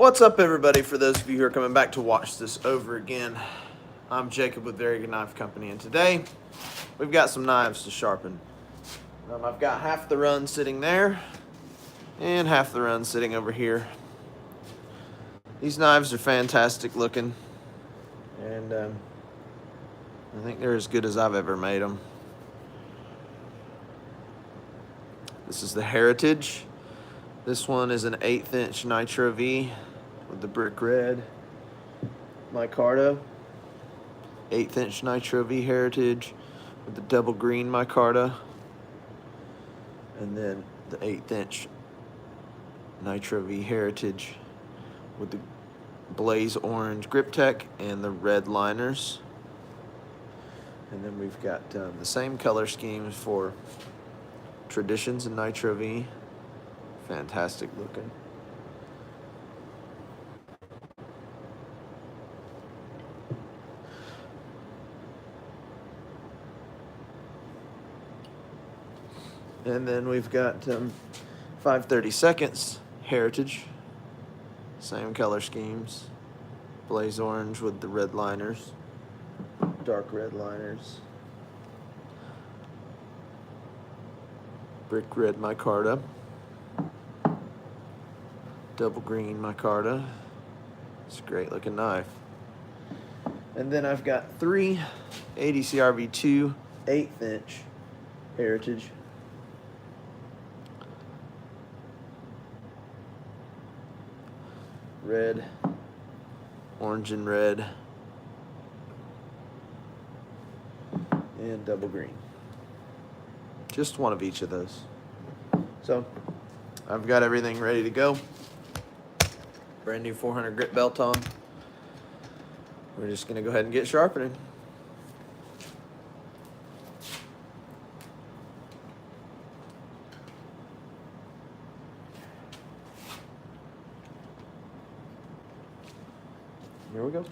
What's up, everybody? For those of you who are coming back to watch this over again, I'm Jacob with Very Good Knife Company, and today we've got some knives to sharpen. I've got half the run sitting there and half the run sitting over here. These knives are fantastic looking, and I think they're as good as I've ever made them. This is the Heritage. This one is an 1/8 inch Nitro V with the brick red micarta. 1/8 inch Nitro V Heritage with the double green micarta. And then the 1/8 inch Nitro V Heritage with the blaze orange grip tech and the red liners. And then we've got the same color schemes for Traditions and Nitro V. Fantastic looking. And then we've got 5/32 Heritage. Same color schemes. Blaze orange with the red liners. Dark red liners. Brick red micarta. Double green micarta. It's a great looking knife. And then I've got 3 ADCRV2 1/8 inch Heritage. Red, orange and red, and double green. Just one of each of those. So I've got everything ready to go. Brand new 400 grit belt on. We're just gonna go ahead and get sharpening. Here we go.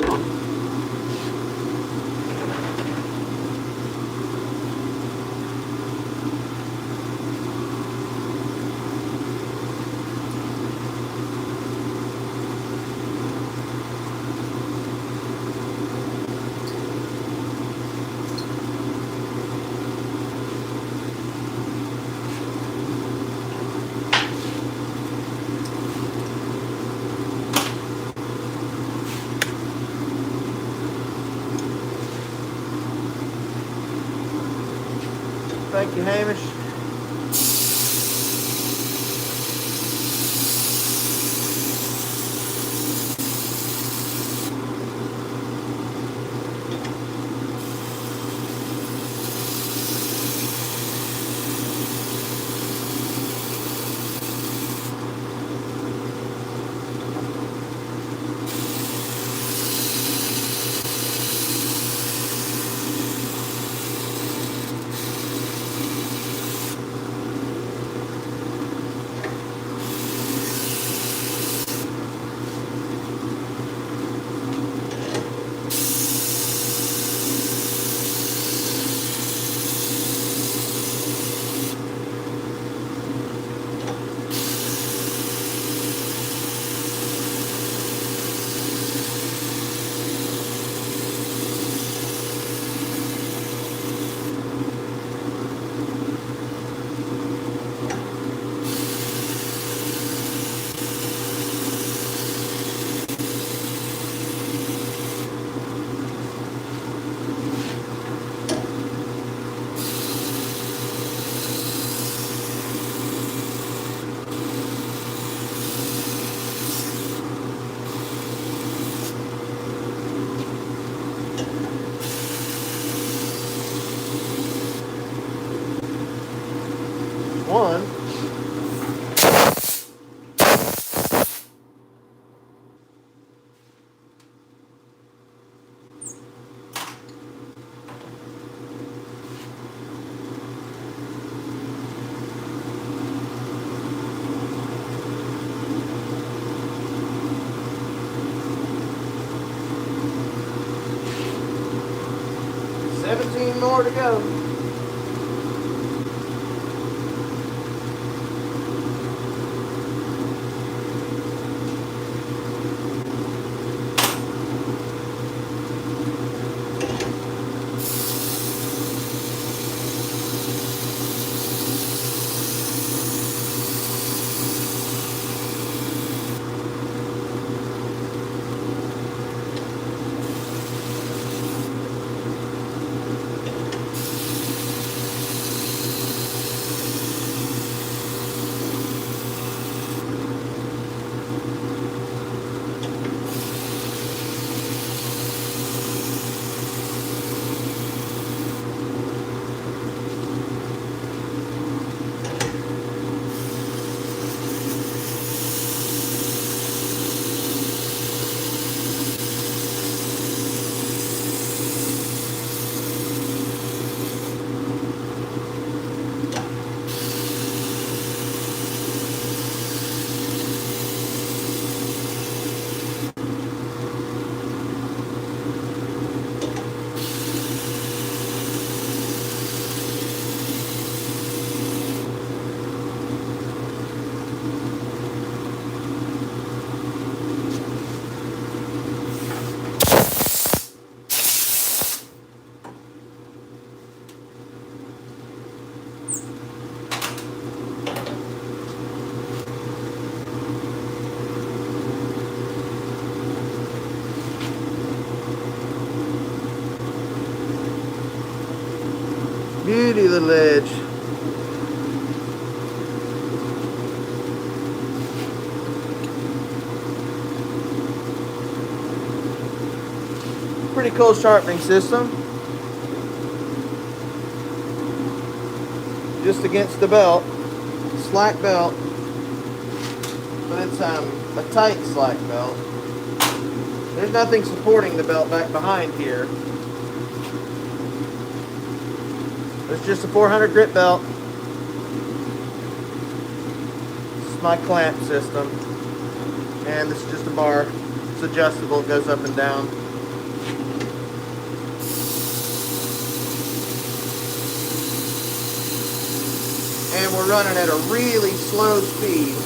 Thank you, Hamish. One. More to go. beauty of the ledge. Pretty cool sharpening system. Just against the belt, slack belt, but it's a tight slack belt. There's nothing supporting the belt back behind here. It's just a 400 grit belt. This is my clamp system, and this is just a bar. It's adjustable, it goes up and down. And we're running at a really slow speed.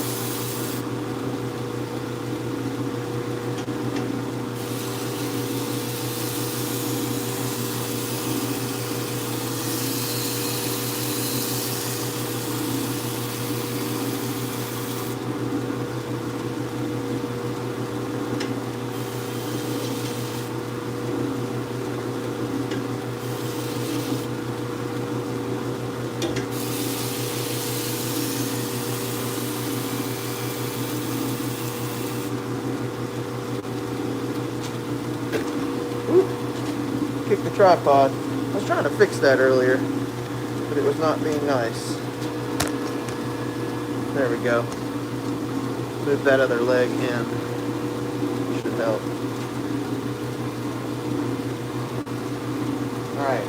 Kick the tripod. I was trying to fix that earlier, but it was not being nice. There we go. Move that other leg in. Should help. Alright.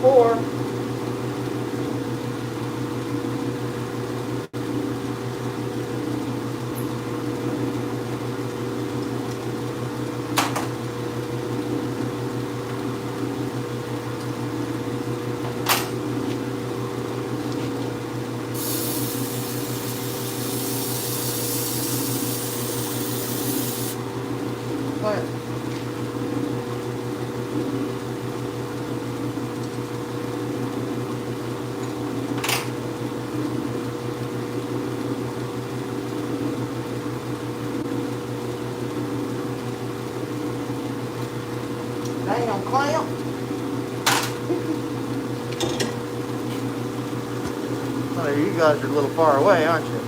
before. What? Damn, clamp. Oh, you guys are a little far away, aren't you?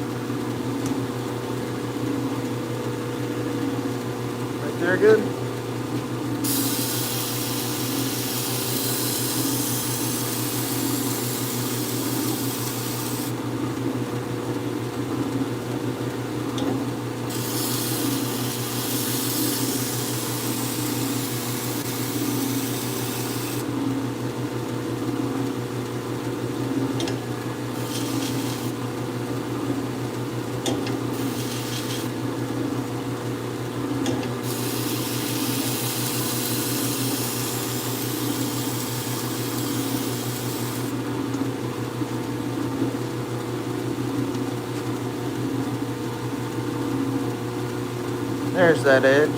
Right there, good? There's that edge.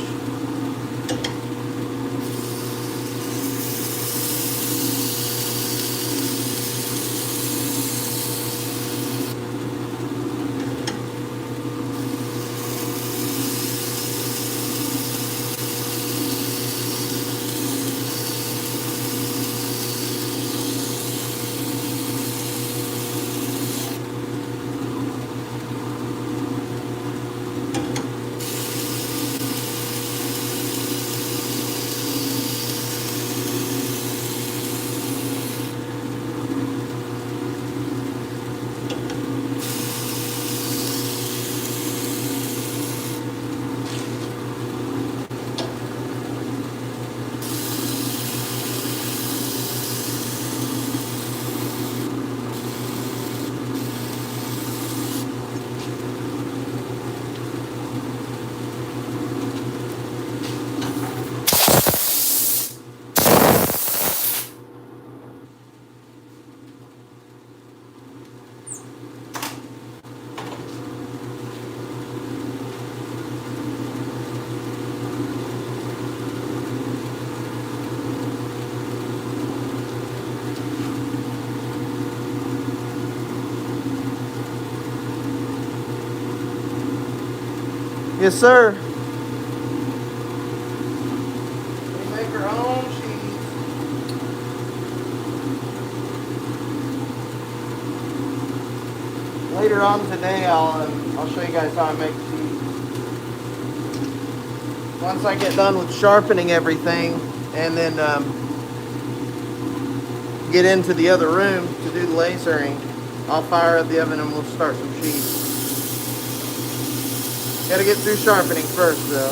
Yes, sir. We make our own sheath. Later on today, I'll show you guys how I make sheath. Once I get done with sharpening everything, and then get into the other room to do the lasering, I'll fire up the oven and we'll start some sheath. Gotta get through sharpening first, though.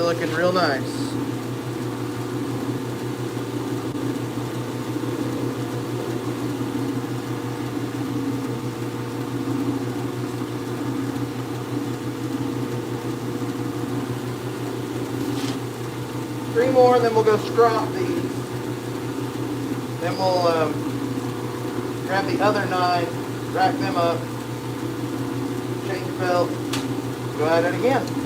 looking real nice. Three more, then we'll go strop these. Then we'll grab the other 9, rack them up, change belt, go at it again.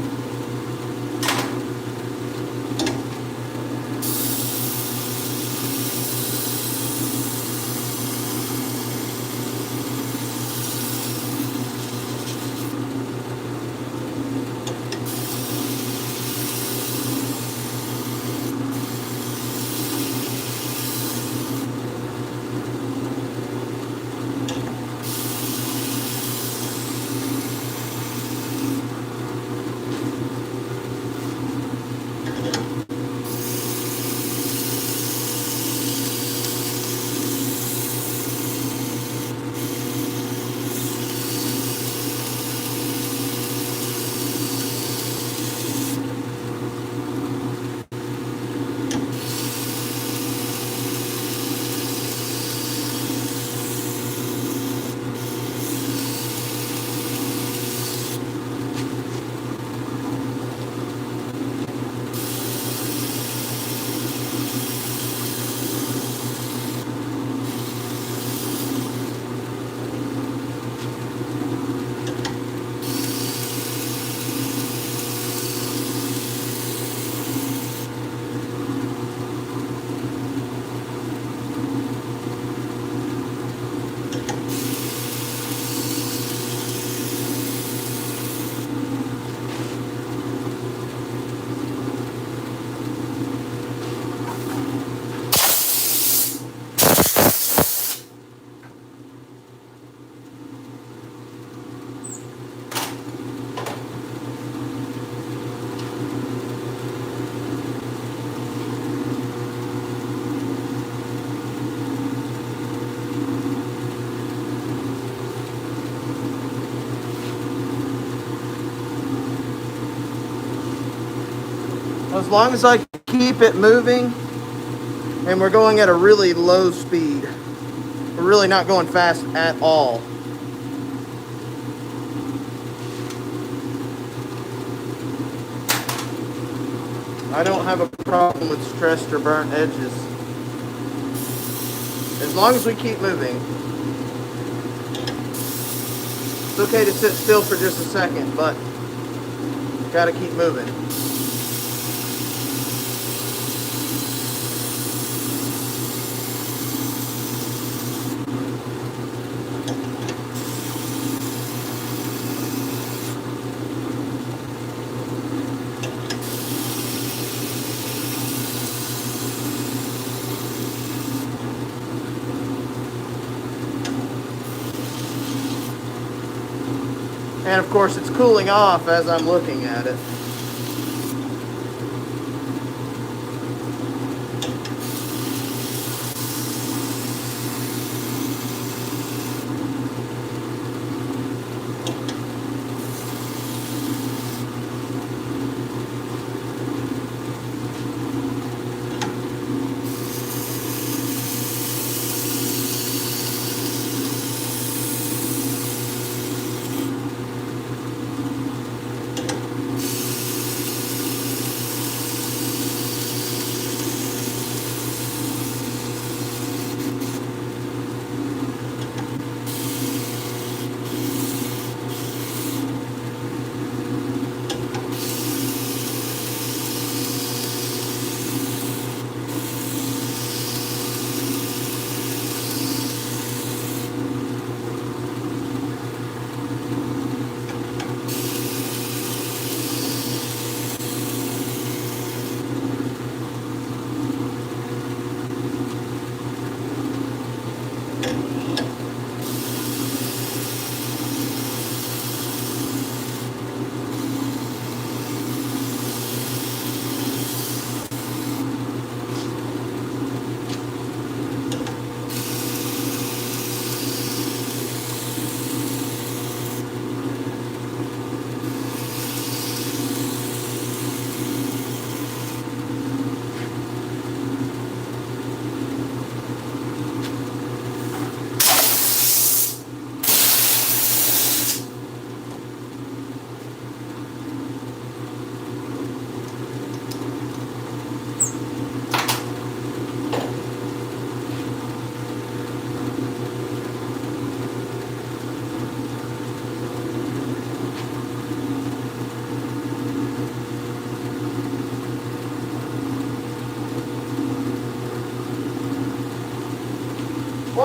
As long as I keep it moving and we're going at a really low speed, we're really not going fast at all. I don't have a problem with stressed or burnt edges. As long as we keep moving. It's okay to sit still for just a second, but gotta keep moving. And of course it's cooling off as I'm looking at it.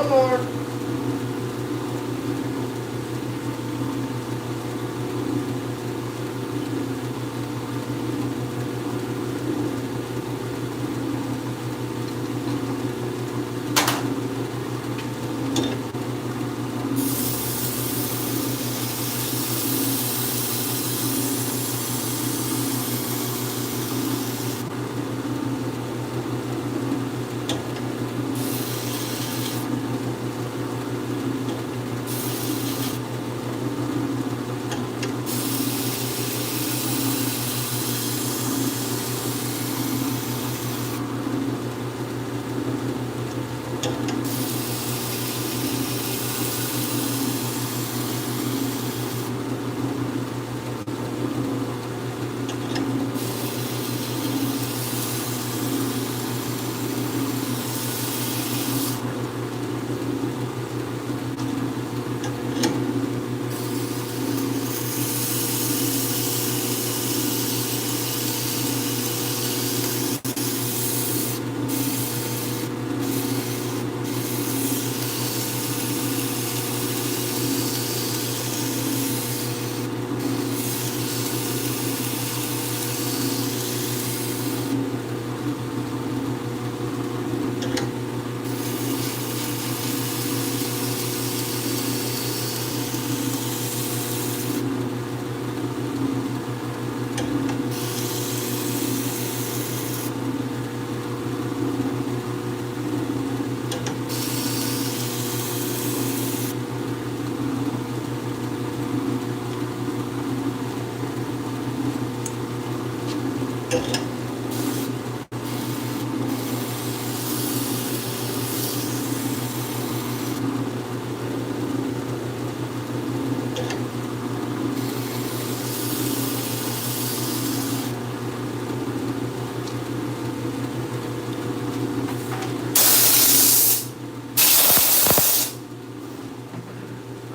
One more.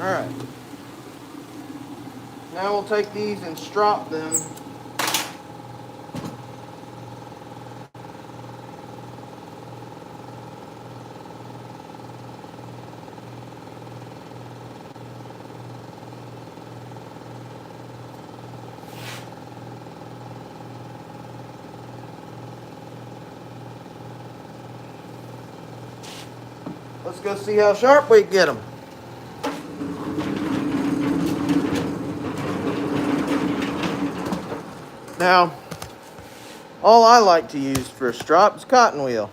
Alright. Now we'll take these and strop them. Let's go see how sharp we get them. Now, all I like to use for a strop is cotton wheel.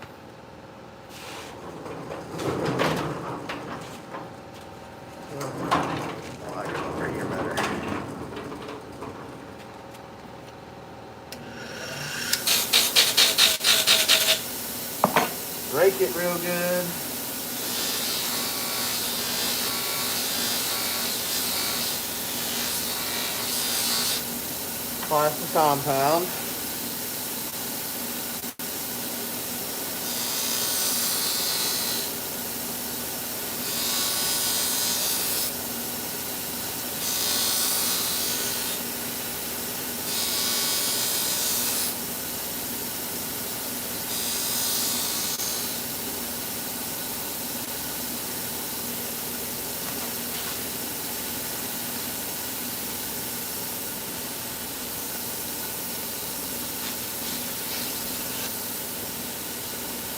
Rake it real good. Apply some compound.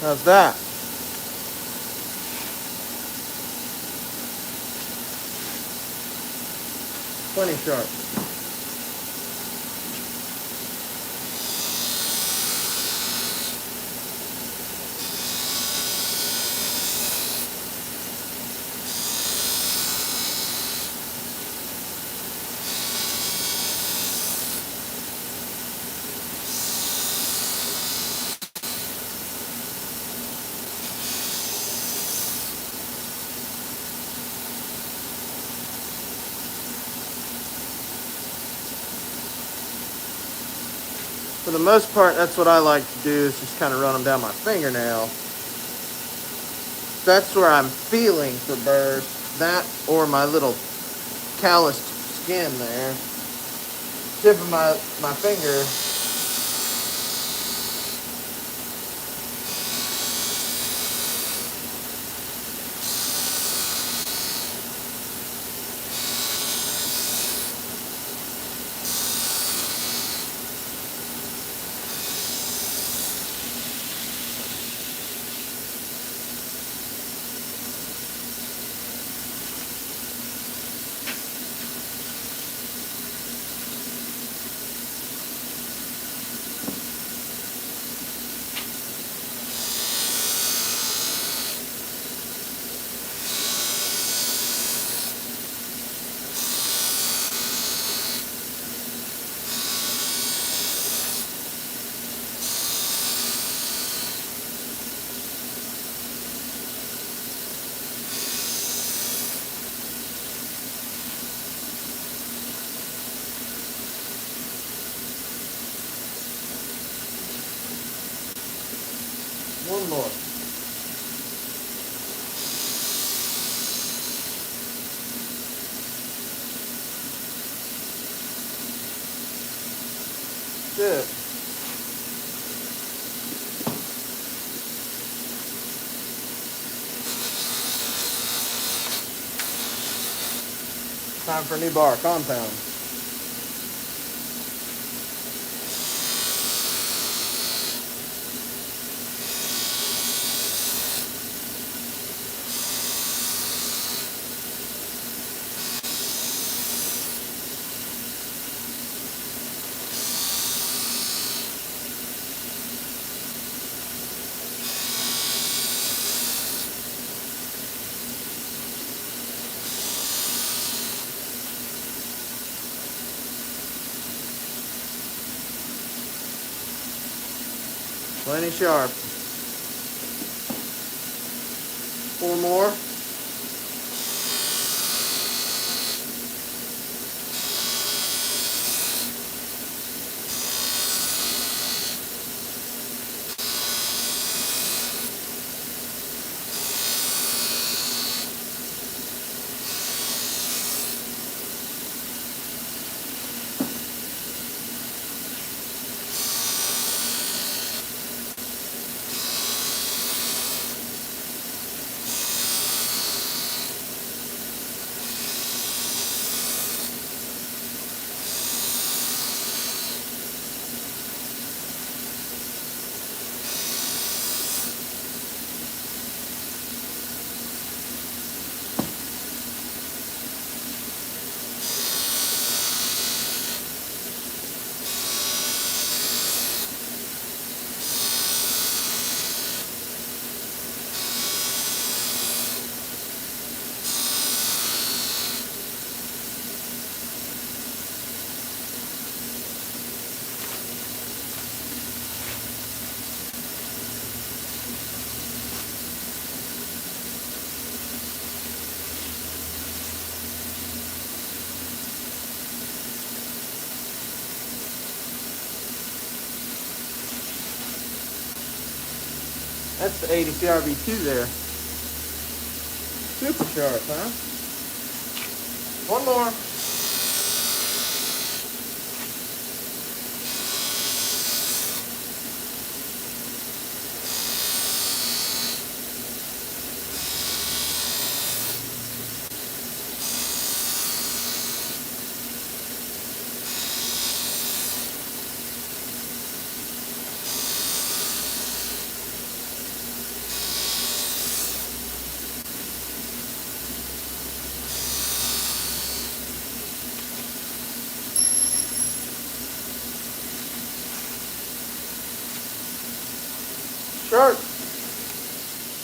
How's that? Plenty sharp. For the most part, that's what I like to do, is just kind of run them down my fingernail. That's where I'm feeling for burrs. That or my little calloused skin there. Tip of my finger. One more. Good. Time for a new bar, compound. Plenty sharp. 4 more. That's the 80 CRV2 there. Super sharp, huh? One more. Sharp.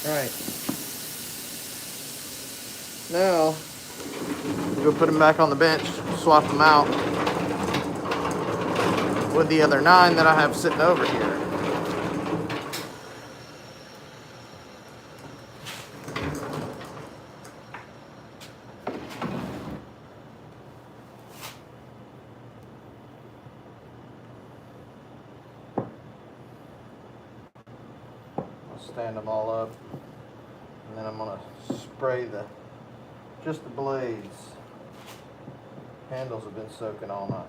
All right. Now, go put them back on the bench, swap them out with the other 9 that I have sitting over here. Stand them all up, and then I'm gonna spray just the blades. Handles have been soaking all night.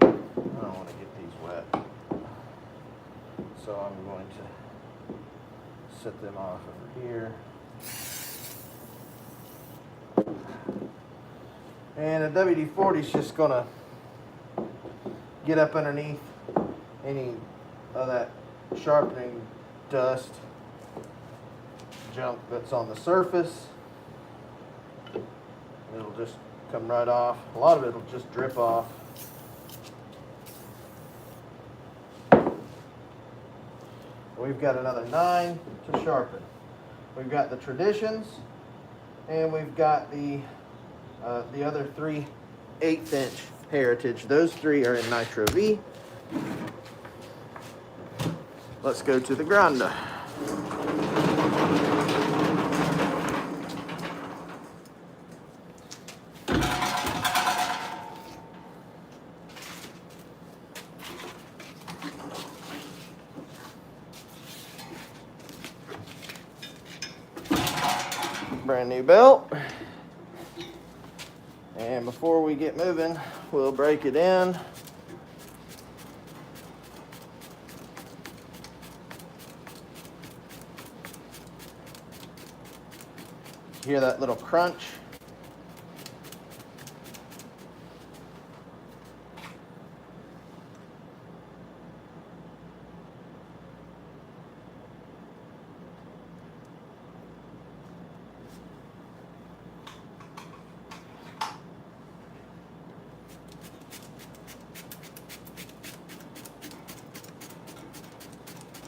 I don't want to get these wet, so I'm going to set them off over here. And a WD-40 is just gonna get up underneath any of that sharpening dust, junk that's on the surface. It'll just come right off. A lot of it will just drip off. We've got another 9 to sharpen. We've got the Traditions, and we've got the other 3 1/8" Heritage. Those 3 are in Nitro V. Let's go to the grinder. brand new belt. And before we get moving, we'll break it in. Hear that little crunch?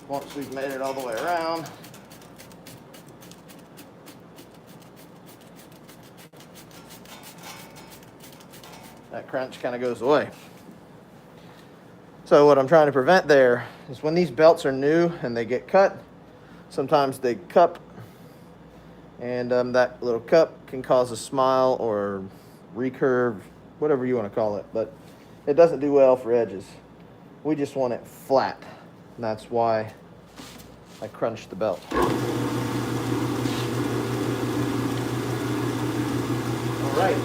Once we've made it all the way around, that crunch kind of goes away. So what I'm trying to prevent there is when these belts are new and they get cut, sometimes they cup, and that little cup can cause a smile or recurve, whatever you want to call it, but it doesn't do well for edges. We just want it flat, and that's why I crunched the belt. All right.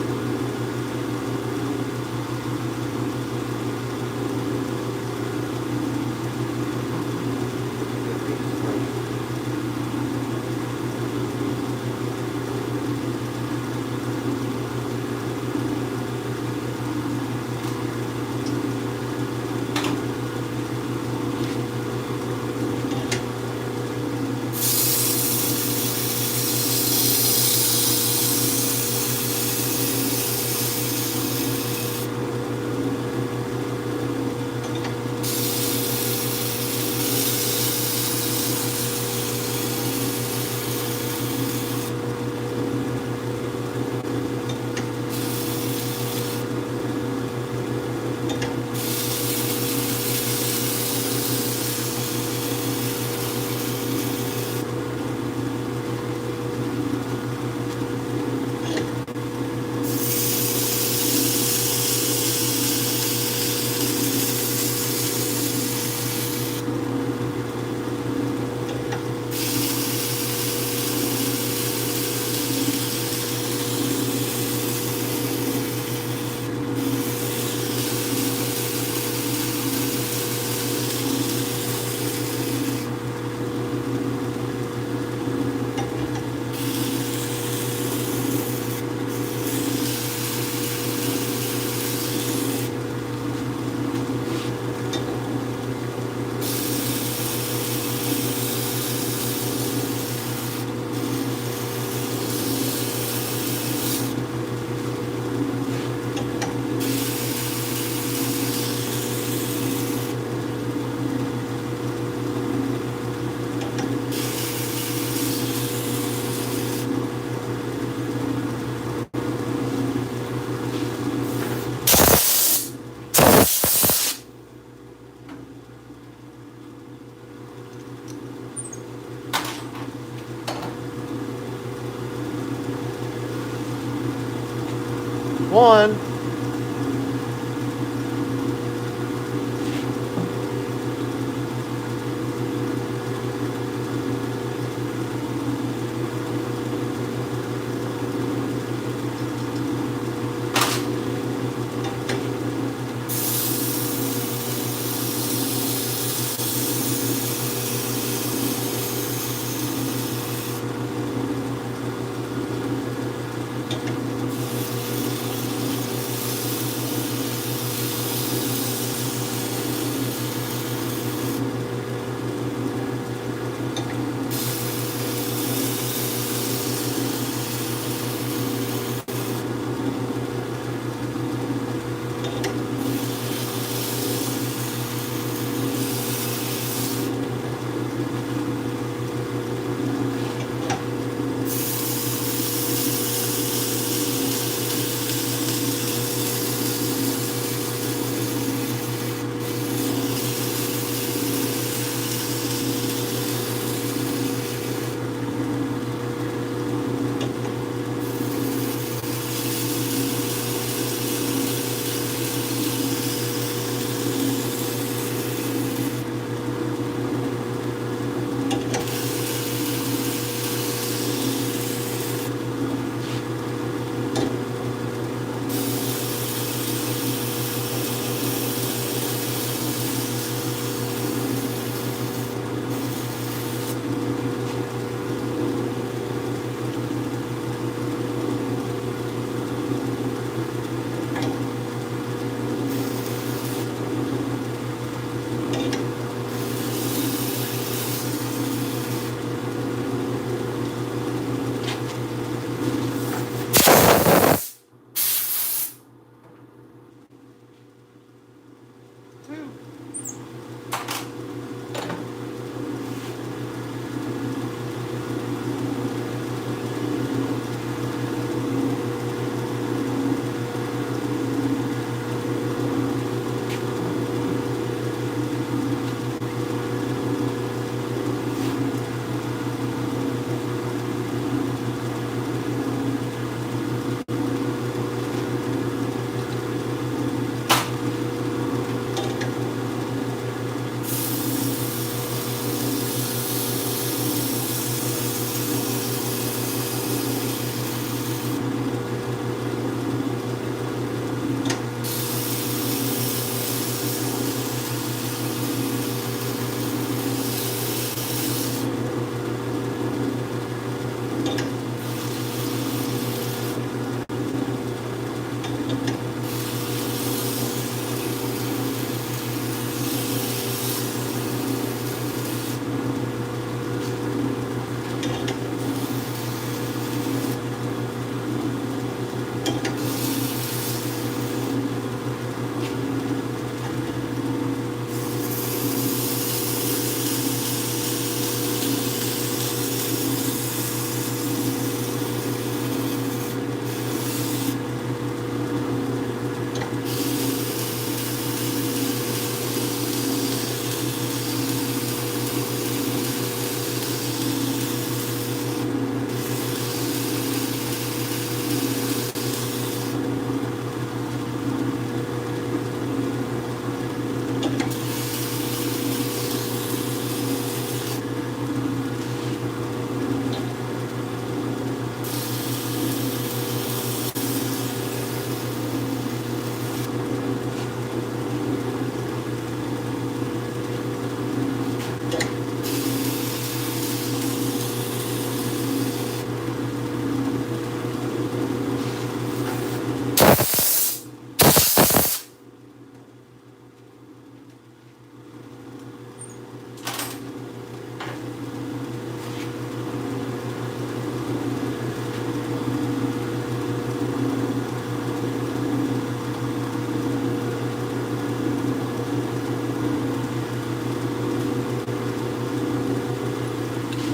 One.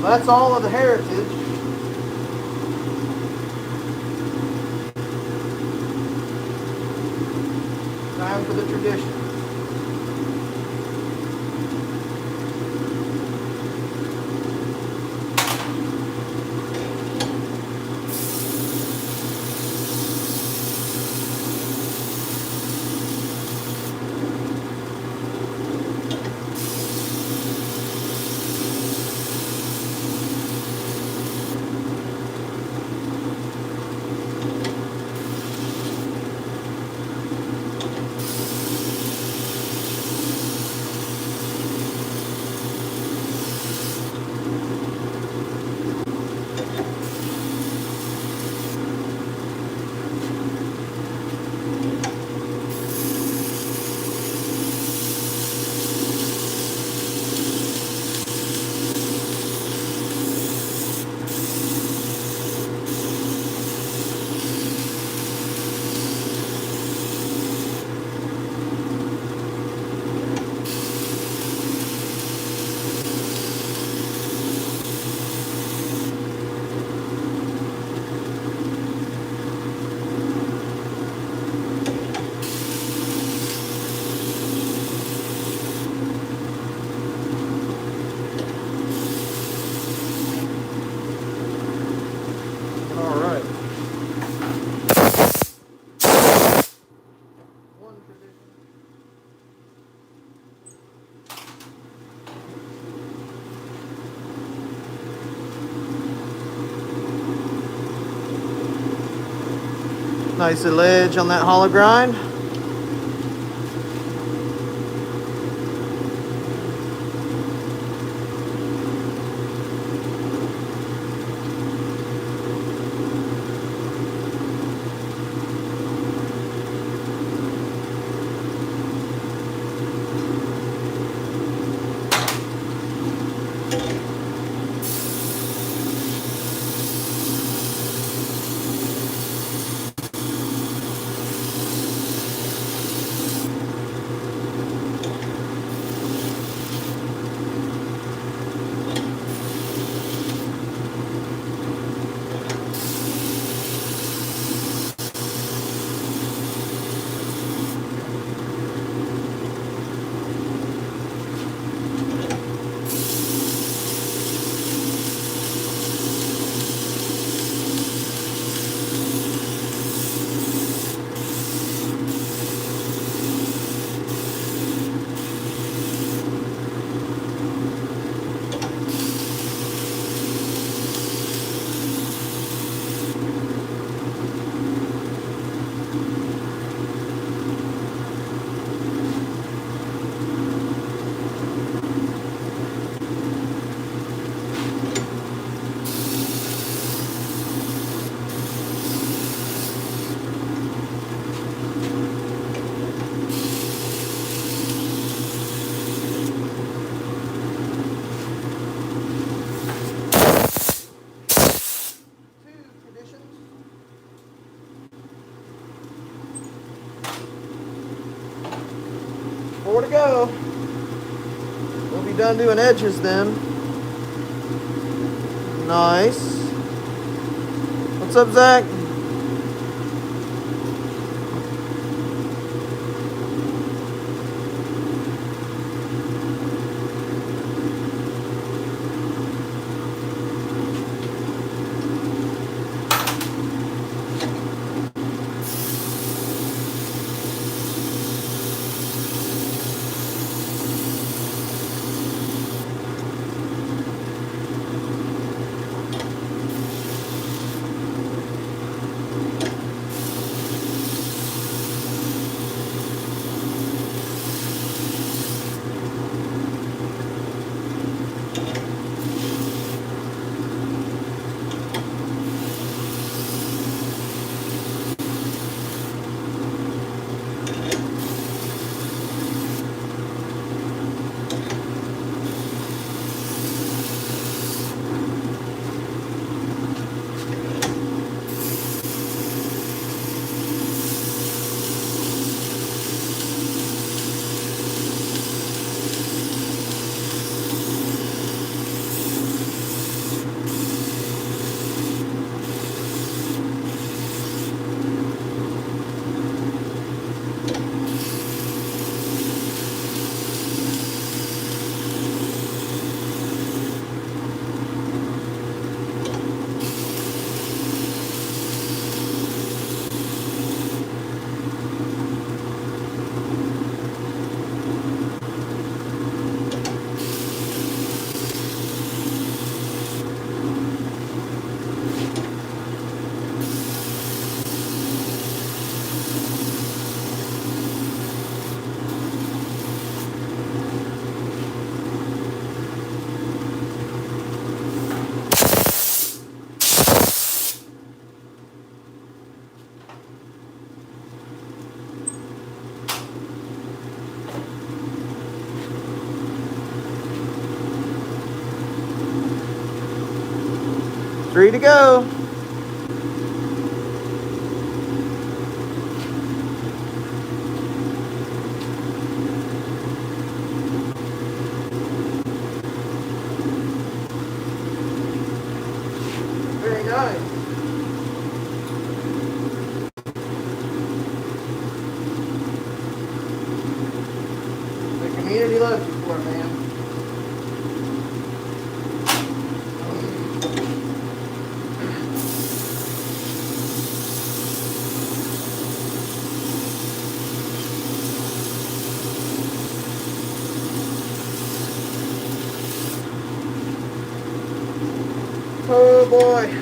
That's all of the heritage. Time for the tradition. Nice little edge on that hollow grind. Four to go. We'll be done doing edges then. Nice. What's up, Zach? 3 to go. Very nice. The community loves you for it, man. Oh boy.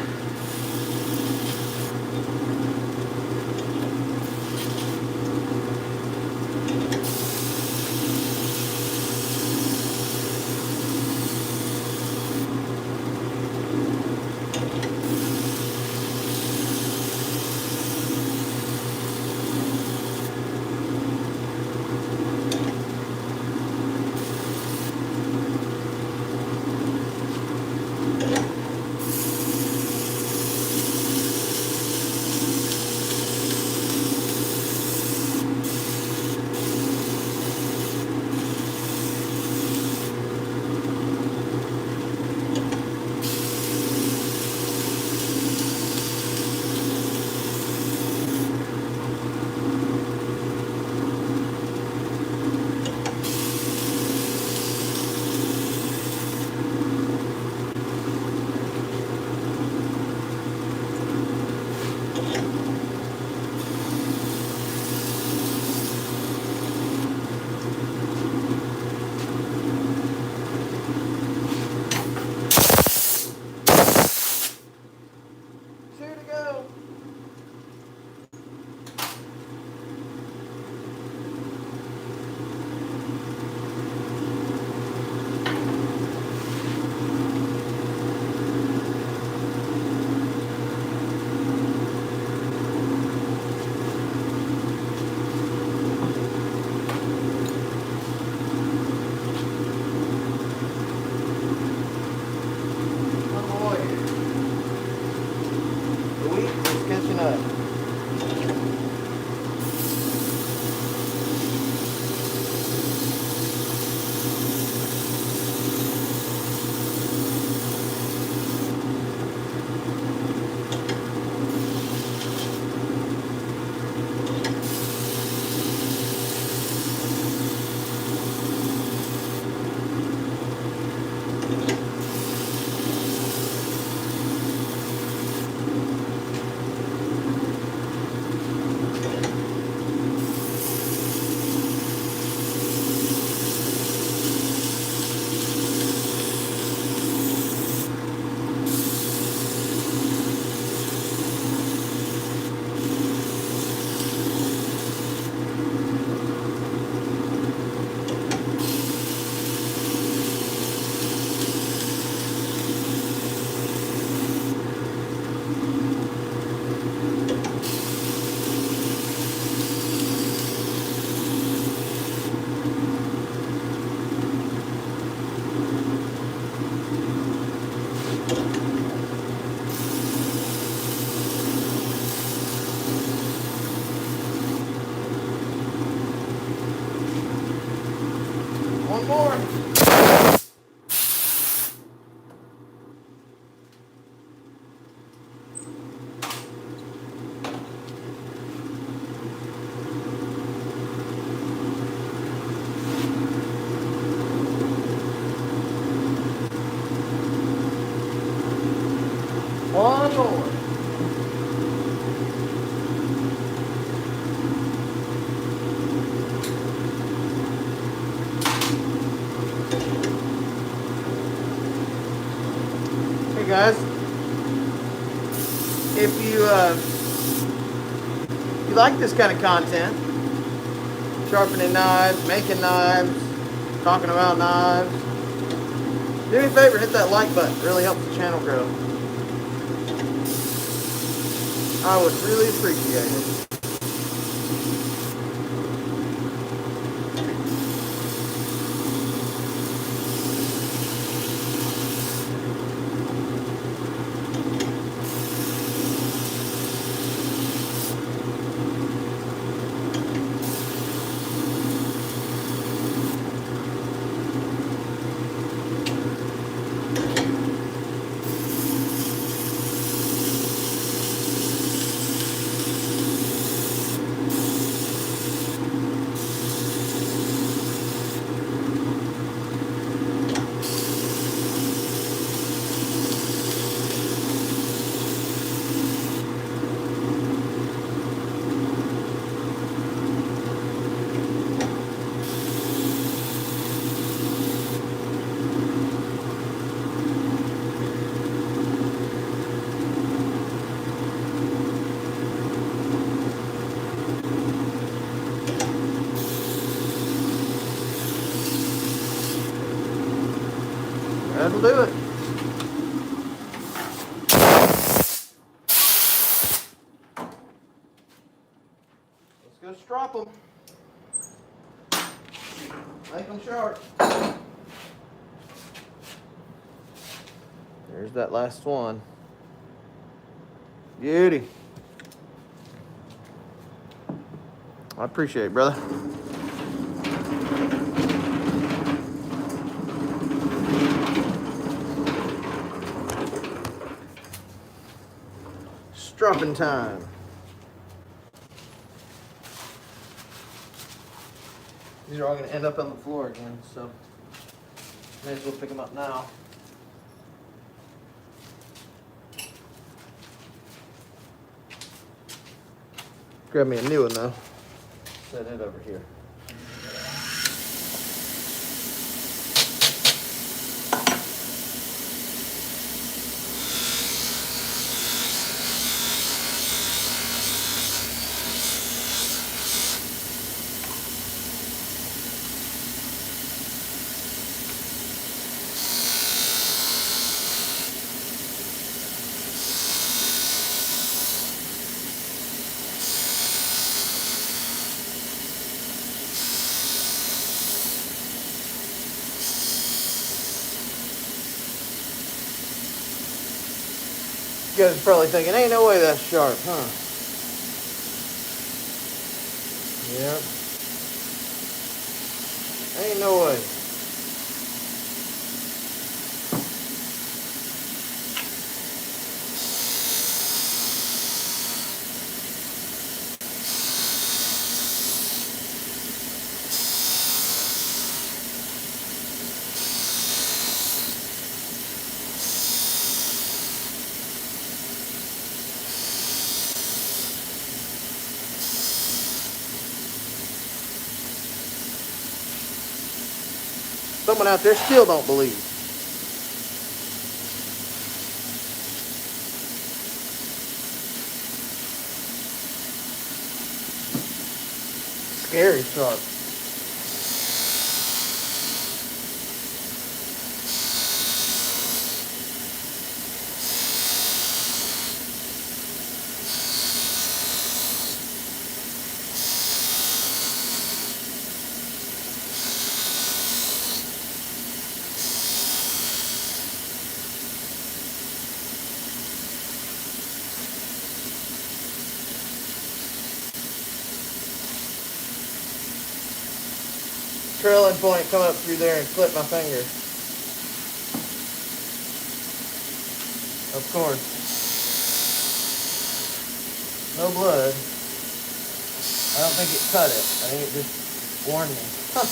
One more. One more. Hey guys, if you like this kind of content, sharpening knives, making knives, talking about knives, do me a favor, hit that like button. It really helps the channel grow. I would really appreciate it. That'll do it. Let's go strop them. Make them sharp. There's that last one. Beauty. I appreciate it, brother. Stropping time. These are all going to end up on the floor again, so may as well pick them up now. Grab me a new one though. Set it over here. You guys are probably thinking, ain't no way that's sharp, huh? Yeah. Ain't no way. Someone out there still don't believe. Scary sharp. Trailing point come up through there and clip my finger. Of course. No blood. I don't think it cut it. I think it just warned me. Huh.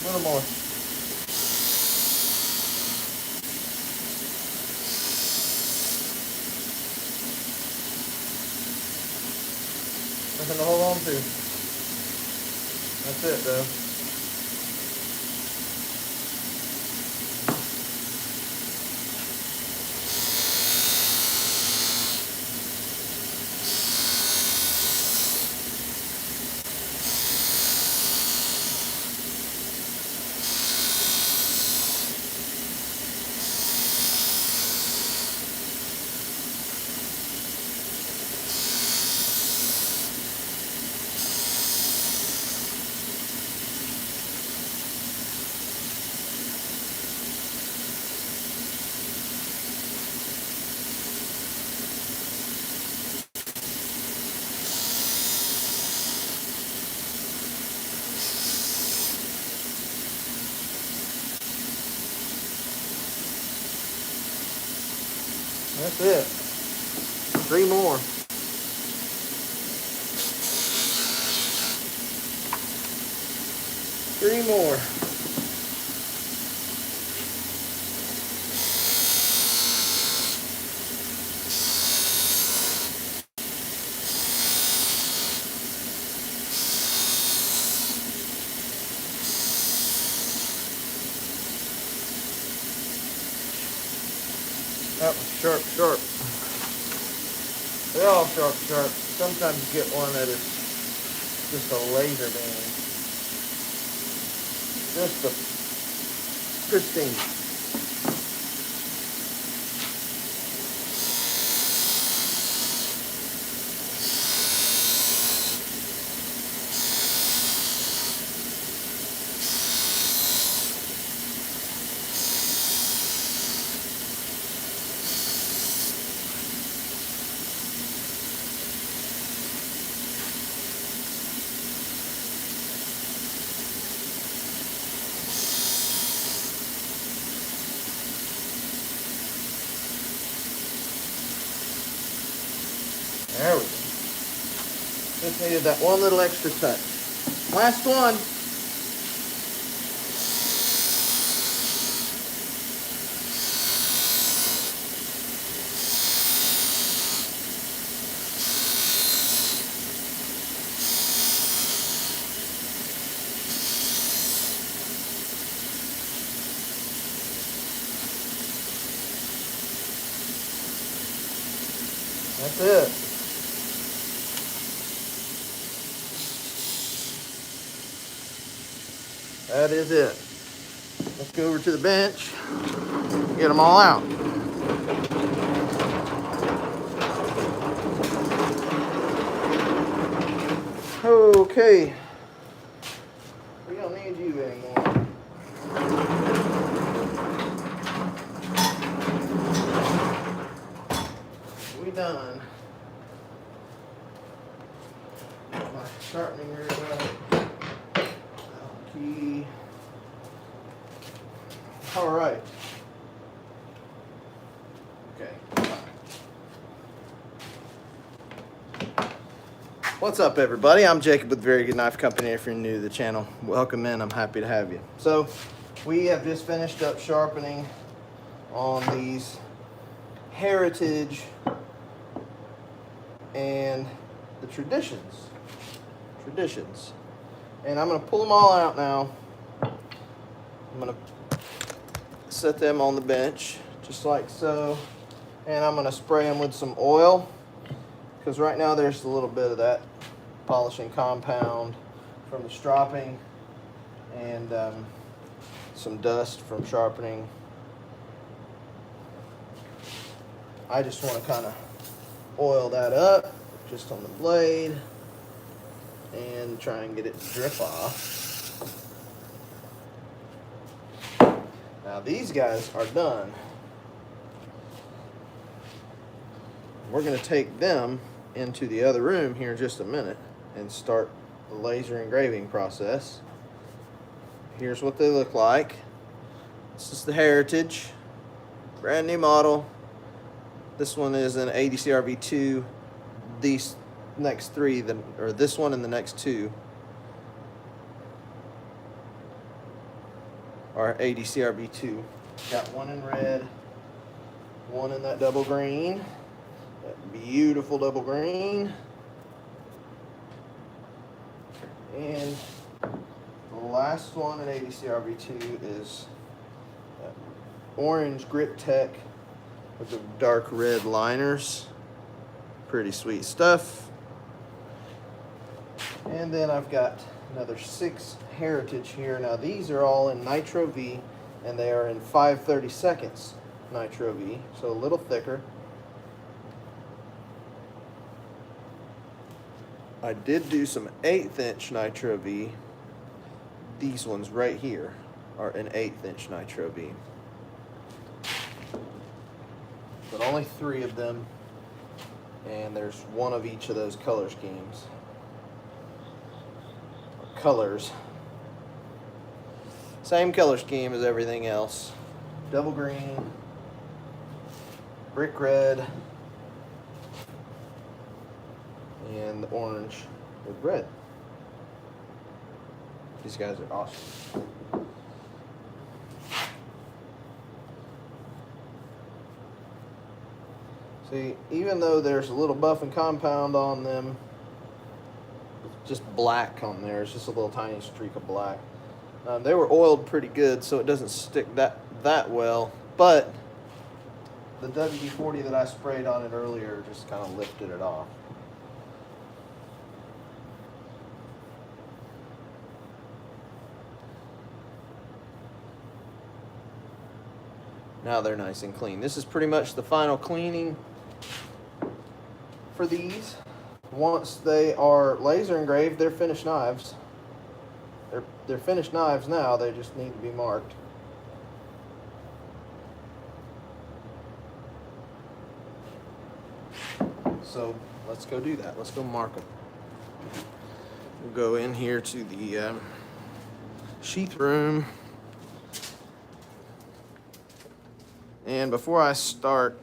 A little more. Nothing to hold on to. That's it though. That's it. 3 more. Three more. That was sharp, sharp. They're all sharp, sharp. Sometimes you get one that is just a laser beam. Just a pristine. There we go. Just needed that one little extra touch. Last one. That's it. That is it. Let's go over to the bench, get them all out. Okay. We don't need you anymore. We done. Got my sharpening rig up. Key. All right. Okay. What's up, everybody? I'm Jacob with Very Good Knife Company. If you're new to the channel, welcome in. I'm happy to have you. So, we have just finished up sharpening on these Heritage and the Traditions. And I'm going to pull them all out now. I'm going to set them on the bench, just like so. And I'm going to spray them with some oil, because right now there's a little bit of that polishing compound from the stropping and some dust from sharpening. I just want to kind of oil that up just on the blade and try and get it to drip off. Now these guys are done. We're going to take them into the other room here in just a minute and start the laser engraving process. Here's what they look like. This is the Heritage, brand new model. This one is an ADCRV2. These next three, or this one and the next two, are ADCRV2. Got one in red, one in that double green, that beautiful double green, and the last one in ADCRV2 is that orange Grip Tech with the dark red liners. Pretty sweet stuff. And then I've got another 6 Heritage here. Now these are all in Nitro V, and they are in 5/32 Nitro V, so a little thicker. I did do some 1/8" Nitro V. These ones right here are an 1/8" Nitro V. But only 3 of them, and there's one of each of those color schemes. Colors. Same color scheme as everything else. Double green, brick red, and the orange with red. These guys are awesome. See, even though there's a little buff and compound on them, just black on there, it's just a little tiny streak of black. They were oiled pretty good, so it doesn't stick that well, but the WD-40 that I sprayed on it earlier just kind of lifted it off. Now they're nice and clean. This is pretty much the final cleaning for these. Once they are laser engraved, they're finished knives. They're finished knives now, they just need to be marked. So let's go do that. Let's go mark them. We'll go in here to the sheath room. And before I start,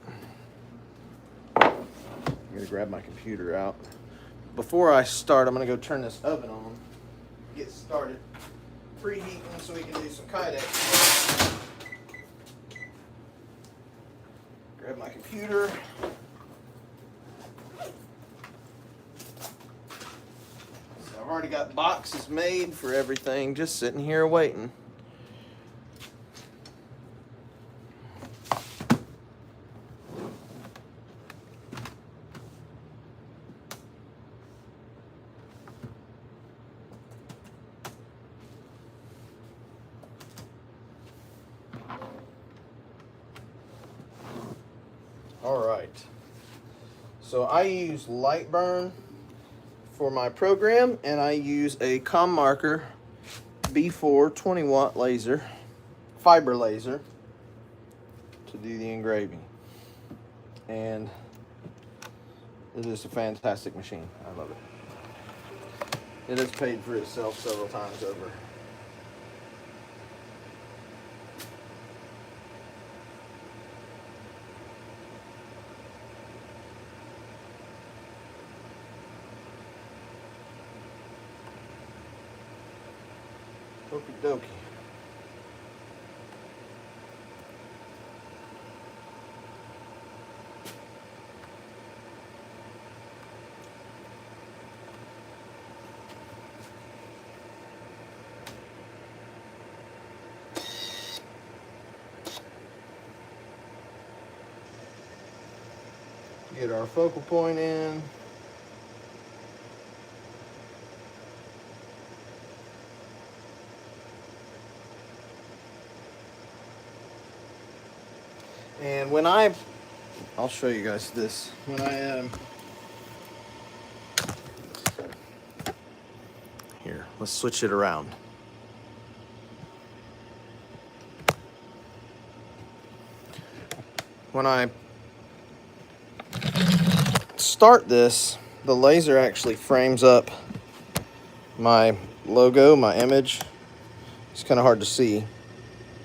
I'm gonna grab my computer out. Before I start, I'm gonna go turn this oven on, get started preheating so we can do some Kydex. Grab my computer. So I've already got boxes made for everything, just sitting here waiting. All right, so I use Lightburn for my program, and I use a Com Marker B4 20-watt laser, fiber laser, to do the engraving. And it is a fantastic machine. I love it. It has paid for itself several times over. Okie dokie. Get our focal point in. And when I'll show you guys this. When here, let's switch it around. When I start this, the laser actually frames up my logo, my image. It's kind of hard to see.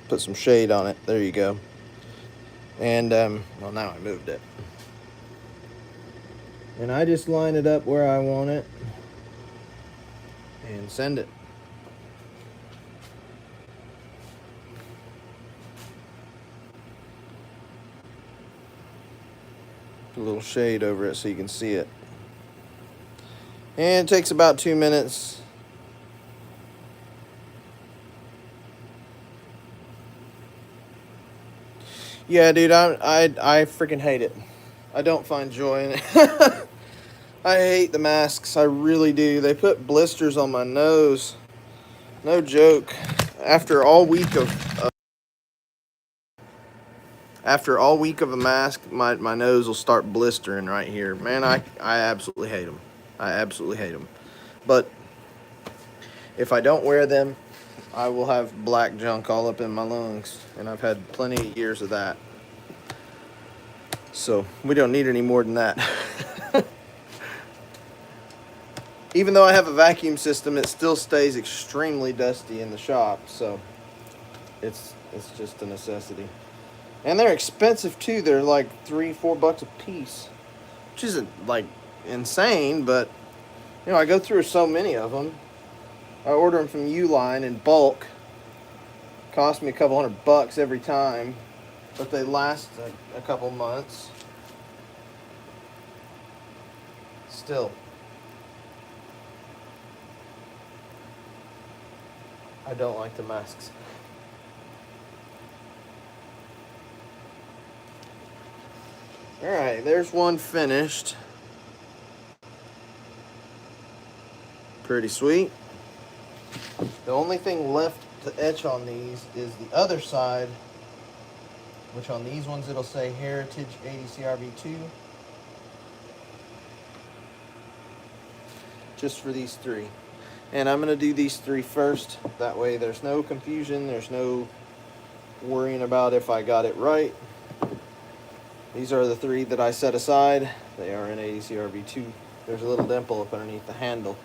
Put some shade on it. There you go. And, well, now I moved it. And I just line it up where I want it and send it. Put a little shade over it so you can see it. And it takes about 2 minutes. Yeah, dude, I freaking hate it. I don't find joy in it. I hate the masks. I really do. They put blisters on my nose. No joke. After all week of a mask, my nose will start blistering right here. Man, I absolutely hate them. I absolutely hate them. But if I don't wear them, I will have black junk all up in my lungs, and I've had plenty of years of that. So we don't need any more than that. Even though I have a vacuum system, it still stays extremely dusty in the shop, so it's just a necessity. And they're expensive too. They're like $3-4 a piece, which isn't like insane, but you know, I go through so many of them. I order them from Uline in bulk. Cost me a couple $100 every time, but they last a couple months. Still, I don't like the masks. Alright, there's one finished. Pretty sweet. The only thing left to etch on these is the other side, which on these ones it'll say Heritage ADCRV2. Just for these three. And I'm going to do these three first. That way there's no confusion. There's no worrying about if I got it right. These are the three that I set aside. They are in ADCRV2. There's a little dimple up underneath the handle.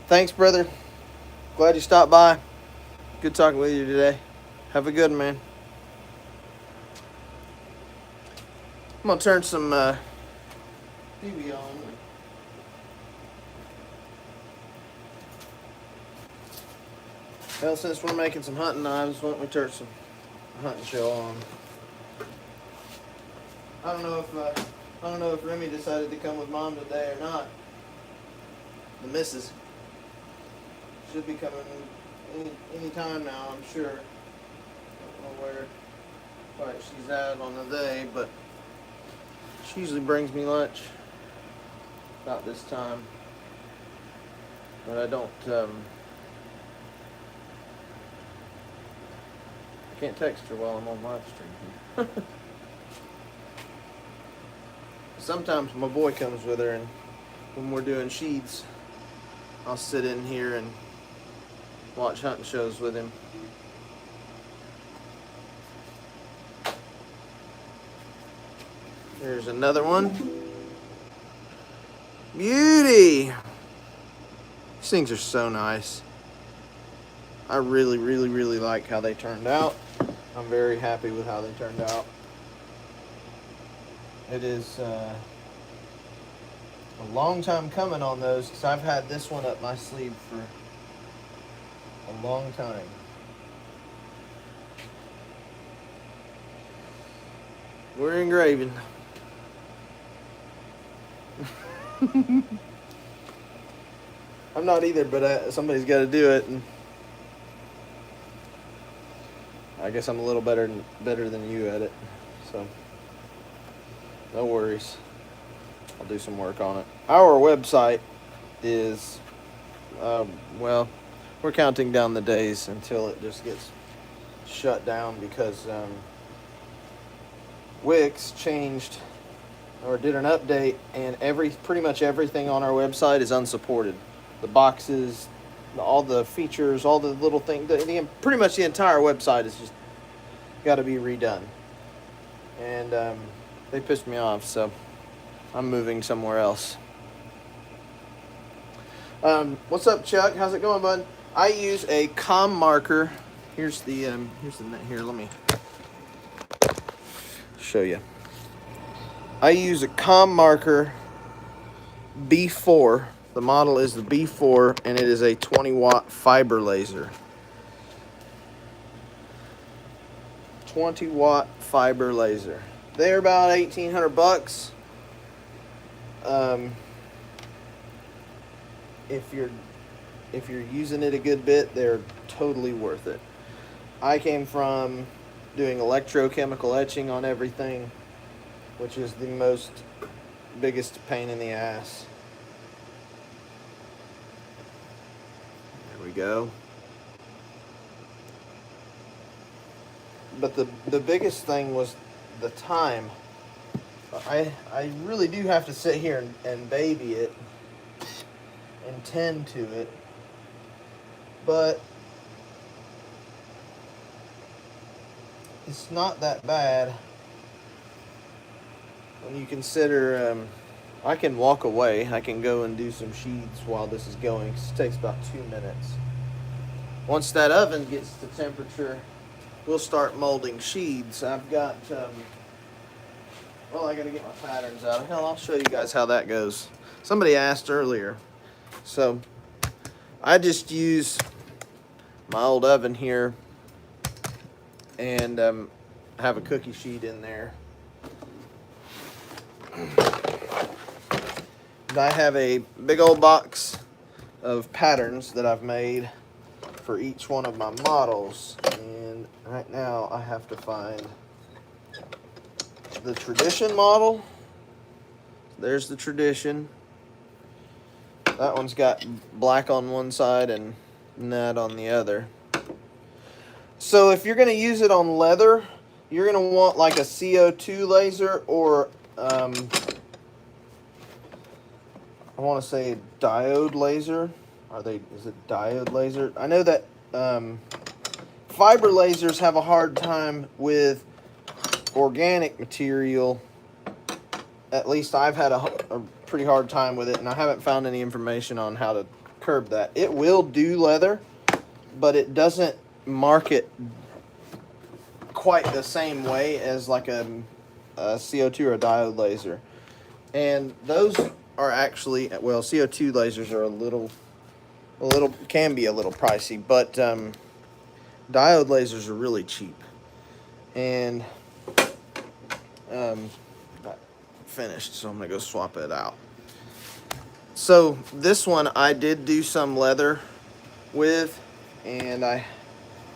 Thanks, brother. Glad you stopped by. Good talking with you today. Have a good one, man. I'm gonna turn some TV on. Well, since we're making some hunting knives, why don't we turn some hunting show on? I don't know if Remy decided to come with Mom today or not. The missus should be coming any time now, I'm sure. Don't know where quite she's at on the day, but she usually brings me lunch about this time. But I don't, I can't text her while I'm on live stream. Sometimes my boy comes with her, and when we're doing sheaths, I'll sit in here and watch hunting shows with him. There's another one. Beauty! These things are so nice. I really, really, really like how they turned out. I'm very happy with how they turned out. It is a long time coming on those, because I've had this one up my sleeve for a long time. We're engraving. I'm not either, but somebody's got to do it, and I guess I'm a little better than you at it, so no worries. I'll do some work on it. Our website is, well, we're counting down the days until it just gets shut down, because Wix changed or did an update, and pretty much everything on our website is unsupported. The boxes, all the features, all the little things, pretty much the entire website is just got to be redone. And they pissed me off, so I'm moving somewhere else. What's up, Chuck? How's it going, bud? I use a com marker. Here's the here. Let me show you. I use a com marker B4. The model is the B4, and it is a 20-watt fiber laser. 20-watt fiber laser. They're about $1,800. If you're using it a good bit, they're totally worth it. I came from doing electrochemical etching on everything, which is the biggest pain in the ass. There we go. But the biggest thing was the time. I really do have to sit here and baby it and tend to it. but it's not that bad when you consider I can walk away. I can go and do some sheaths while this is going. It takes about 2 minutes. Once that oven gets to temperature, we'll start molding sheaths. I've got, well, I gotta get my patterns out. Hell, I'll show you guys how that goes. Somebody asked earlier. So, I just use my old oven here and have a cookie sheet in there. And I have a big old box of patterns that I've made for each one of my models, and right now I have to find the tradition model. There's the tradition. That one's got black on one side and that on the other. So if you're going to use it on leather, you're going to want like a CO2 laser, or I want to say a diode laser. Is it diode laser? I know that fiber lasers have a hard time with organic material. At least I've had a pretty hard time with it, and I haven't found any information on how to curb that. It will do leather, but it doesn't mark it quite the same way as like a CO2 or a diode laser. And those are actually, well, CO2 lasers are a little can be a little pricey, but diode lasers are really cheap. And finished, so I'm gonna go swap it out. So this one I did do some leather with, and I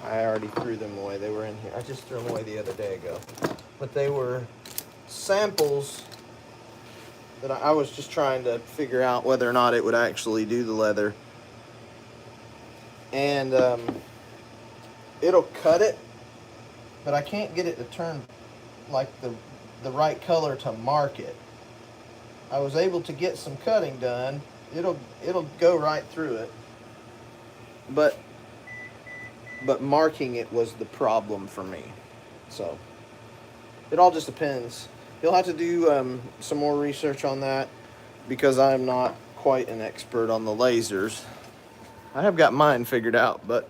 already threw them away. They were in here. I just threw them away the other day ago, but they were samples that I was just trying to figure out whether or not it would actually do the leather. And it'll cut it, but I can't get it to turn like the right color to mark it. I was able to get some cutting done. It'll go right through it, but marking it was the problem for me. So it all just depends. You'll have to do some more research on that, because I'm not quite an expert on the lasers. I have got mine figured out, but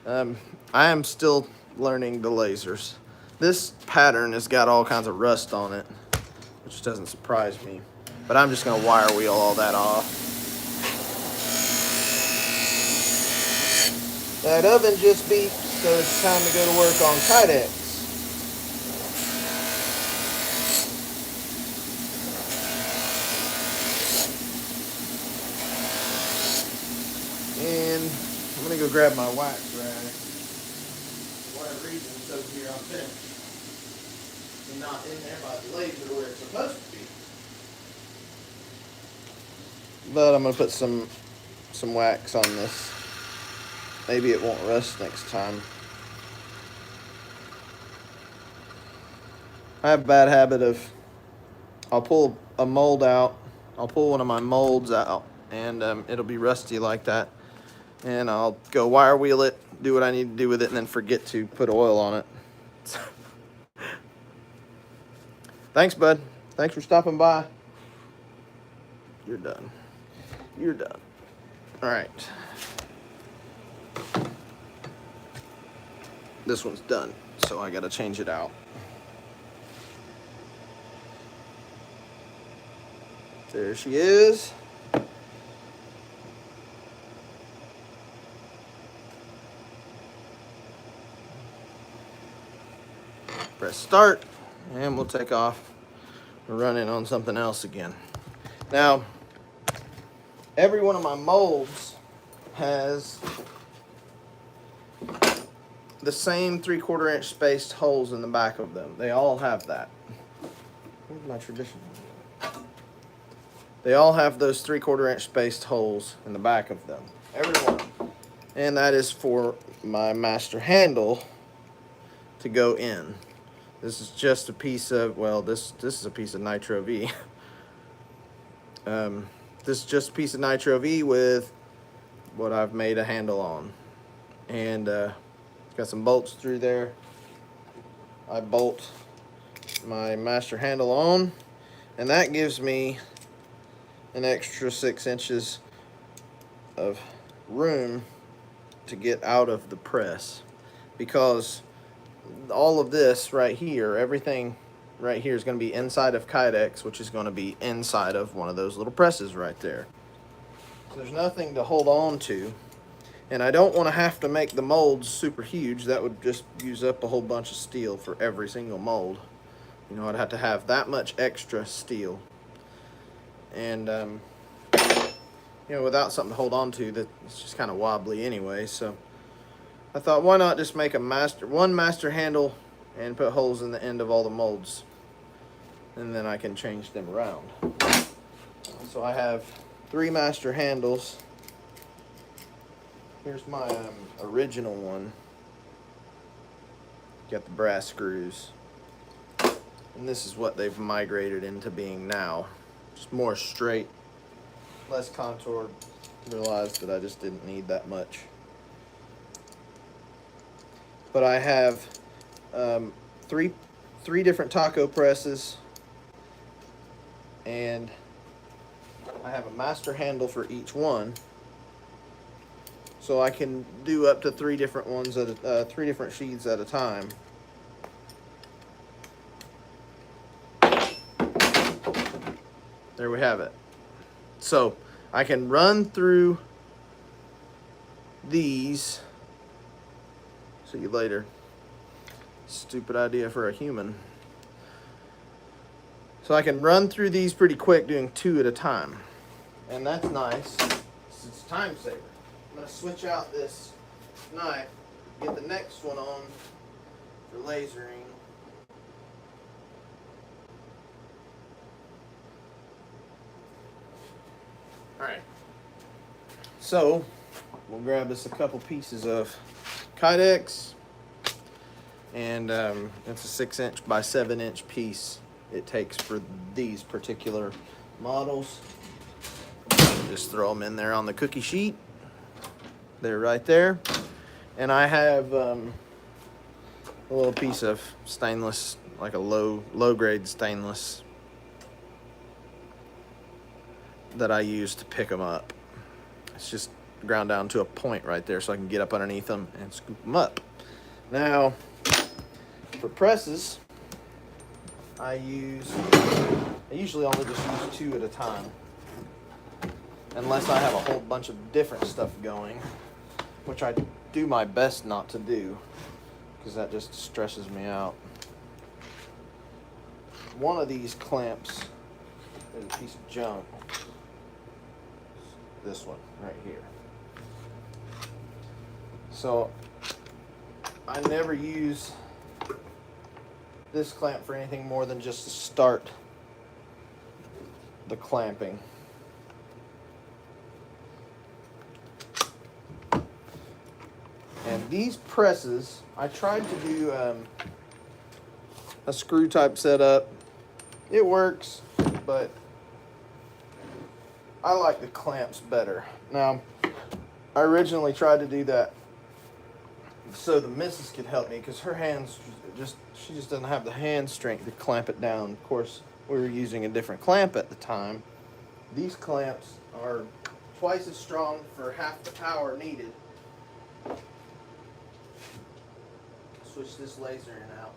I am still learning the lasers. This pattern has got all kinds of rust on it, which doesn't surprise me. But I'm just going to wire wheel all that off. That oven just beeped, so it's time to go to work on Kydex. And I'm going to go grab my wax rag. For whatever reason, it's over here on bench, and not in there by the laser where it's supposed to be. But I'm going to put some wax on this. Maybe it won't rust next time. I have a bad habit of, I'll pull a mold out, I'll pull one of my molds out, and it'll be rusty like that. And I'll go wire wheel it, do what I need to do with it, and then forget to put oil on it. Thanks, bud. Thanks for stopping by. You're done. You're done. All right. This one's done, so I gotta change it out. There she is. Press start, and we'll take off. We're running on something else again. Now, every one of my molds has the same 3/4 inch spaced holes in the back of them. They all have that. Where's my tradition? They all have those 3/4 inch spaced holes in the back of them. Every one. And that is for my master handle to go in. This is just a piece of, well, this is a piece of Nitro V. This is just a piece of Nitro V with what I've made a handle on. And got some bolts through there. I bolt my master handle on, and that gives me an extra 6 inches of room to get out of the press, because all of this right here, everything right here is going to be inside of Kydex, which is going to be inside of one of those little presses right there. So there's nothing to hold on to, and I don't want to have to make the molds super huge. That would just use up a whole bunch of steel for every single mold. You know, I'd have to have that much extra steel, and you know, without something to hold on to, that it's just kind of wobbly anyway. So I thought, why not just make one master handle and put holes in the end of all the molds, and then I can change them around. So I have 3 master handles. Here's my original one. Got the brass screws, and this is what they've migrated into being now. Just more straight, less contoured. Realized that I just didn't need that much. But I have three different taco presses, and I have a master handle for each one, so I can do up to 3 different ones at 3 different sheaths at a time. There we have it. So I can run through these. See you later. Stupid idea for a human. So I can run through these pretty quick doing 2 at a time. And that's nice. It's a time saver. I'm going to switch out this knife, get the next one on for lasering. Alright. So we'll grab us a couple pieces of Kydex, and it's a 6-inch by 7-inch piece it takes for these particular models. Just throw them in there on the cookie sheet. They're right there. And I have a little piece of stainless, like a low grade stainless, that I use to pick them up. It's just ground down to a point right there so I can get up underneath them and scoop them up. Now, for presses, I usually only just use 2 at a time, unless I have a whole bunch of different stuff going, which I do my best not to do, because that just stresses me out. One of these clamps is a piece of junk. This one right here. So I never use this clamp for anything more than just to start the clamping. And these presses, I tried to do a screw type setup. It works, but I like the clamps better. Now, I originally tried to do that so the missus could help me, because her hands she just doesn't have the hand strength to clamp it down. Of course, we were using a different clamp at the time. These clamps are twice as strong for half the power needed. Switch this laser in out.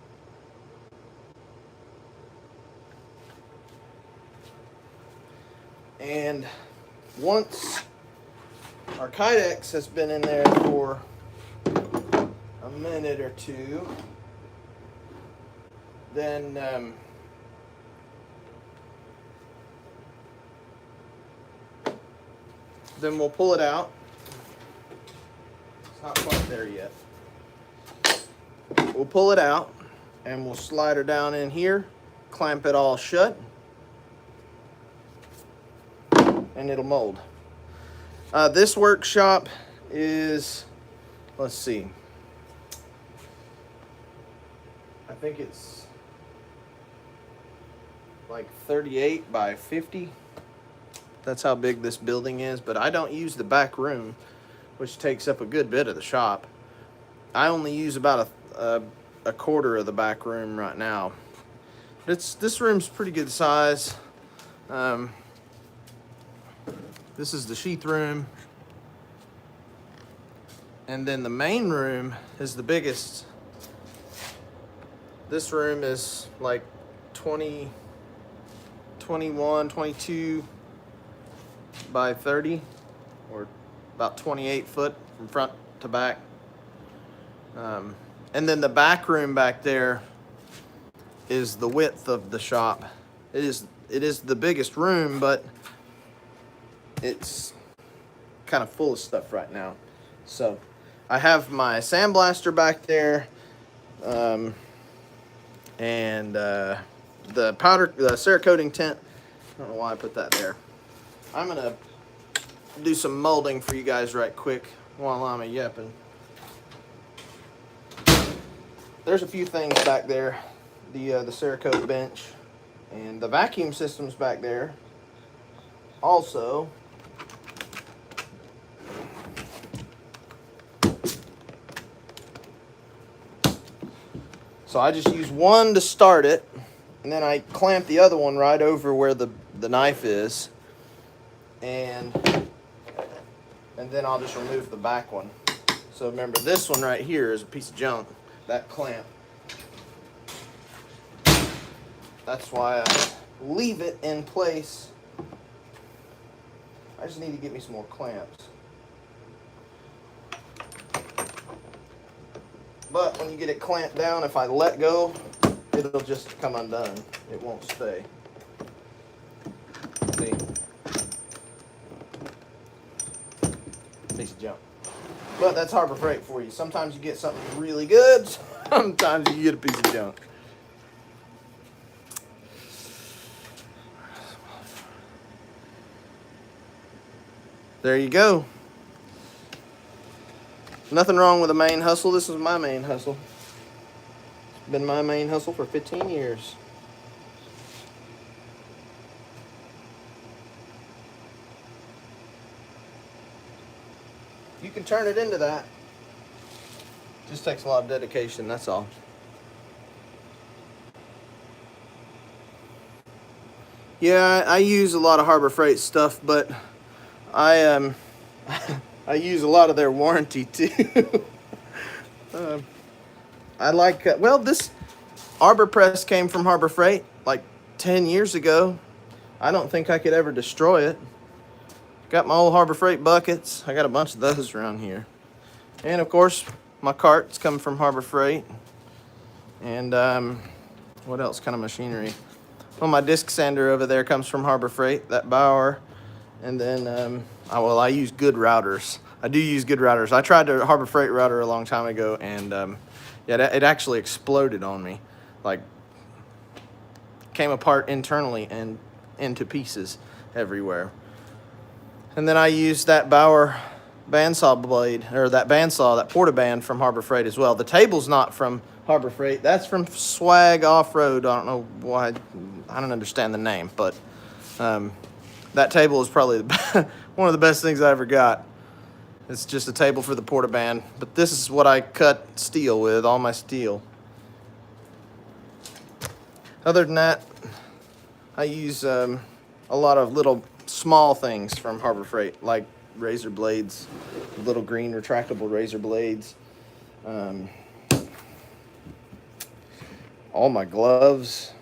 And once our Kydex has been in there for a minute or 2, then we'll pull it out. It's not quite there yet. We'll pull it out and we'll slide her down in here, clamp it all shut, and it'll mold. This workshop is, let's see, I think it's like 38 by 50. That's how big this building is, but I don't use the back room which takes up a good bit of the shop. I only use about a quarter of the back room right now. This room's pretty good size. This is the sheath room. And then the main room is the biggest. This room is like 20, 21, 22 by 30, or about 28 foot from front to back. And then the back room back there is the width of the shop. It is the biggest room, but it's kind of full of stuff right now. So I have my sandblaster back there, and the Cerakoting tent. I don't know why I put that there. I'm gonna do some molding for you guys right quick while I'm yapping. There's a few things back there. The Cerakote bench and the vacuum system's back there. Also, so I just use one to start it, and then I clamp the other one right over where the knife is, and then I'll just remove the back one. So remember, this one right here is a piece of junk, that clamp. That's why I leave it in place. I just need to get me some more clamps. But when you get it clamped down, if I let go, it'll just come undone. It won't stay. See? Piece of junk. But that's Harbor Freight for you. Sometimes you get something really good, sometimes you get a piece of junk. There you go. Nothing wrong with a main hustle. This is my main hustle. It's been my main hustle for 15 years. You can turn it into that. Just takes a lot of dedication, that's all. Yeah, I use a lot of Harbor Freight stuff, but I use a lot of their warranty too. I like, well, this Arbor Press came from Harbor Freight like 10 years ago. I don't think I could ever destroy it. Got my old Harbor Freight buckets. I got a bunch of those around here. And of course, my cart's coming from Harbor Freight. And what else kind of machinery? Well, my disc sander over there comes from Harbor Freight, that Bauer. And then, I use good routers. I do use good routers. I tried the Harbor Freight router a long time ago, and yeah, it actually exploded on me. Like, came apart internally and into pieces everywhere. And then I used that Bauer bandsaw blade, or that bandsaw, that portaband from Harbor Freight as well. The table's not from Harbor Freight. That's from Swag Off-Road. I don't know why. I don't understand the name, but that table is probably one of the best things I ever got. It's just a table for the portaband, but this is what I cut steel with, all my steel. Other than that, I use a lot of little small things from Harbor Freight, like razor blades, little green retractable razor blades. All my gloves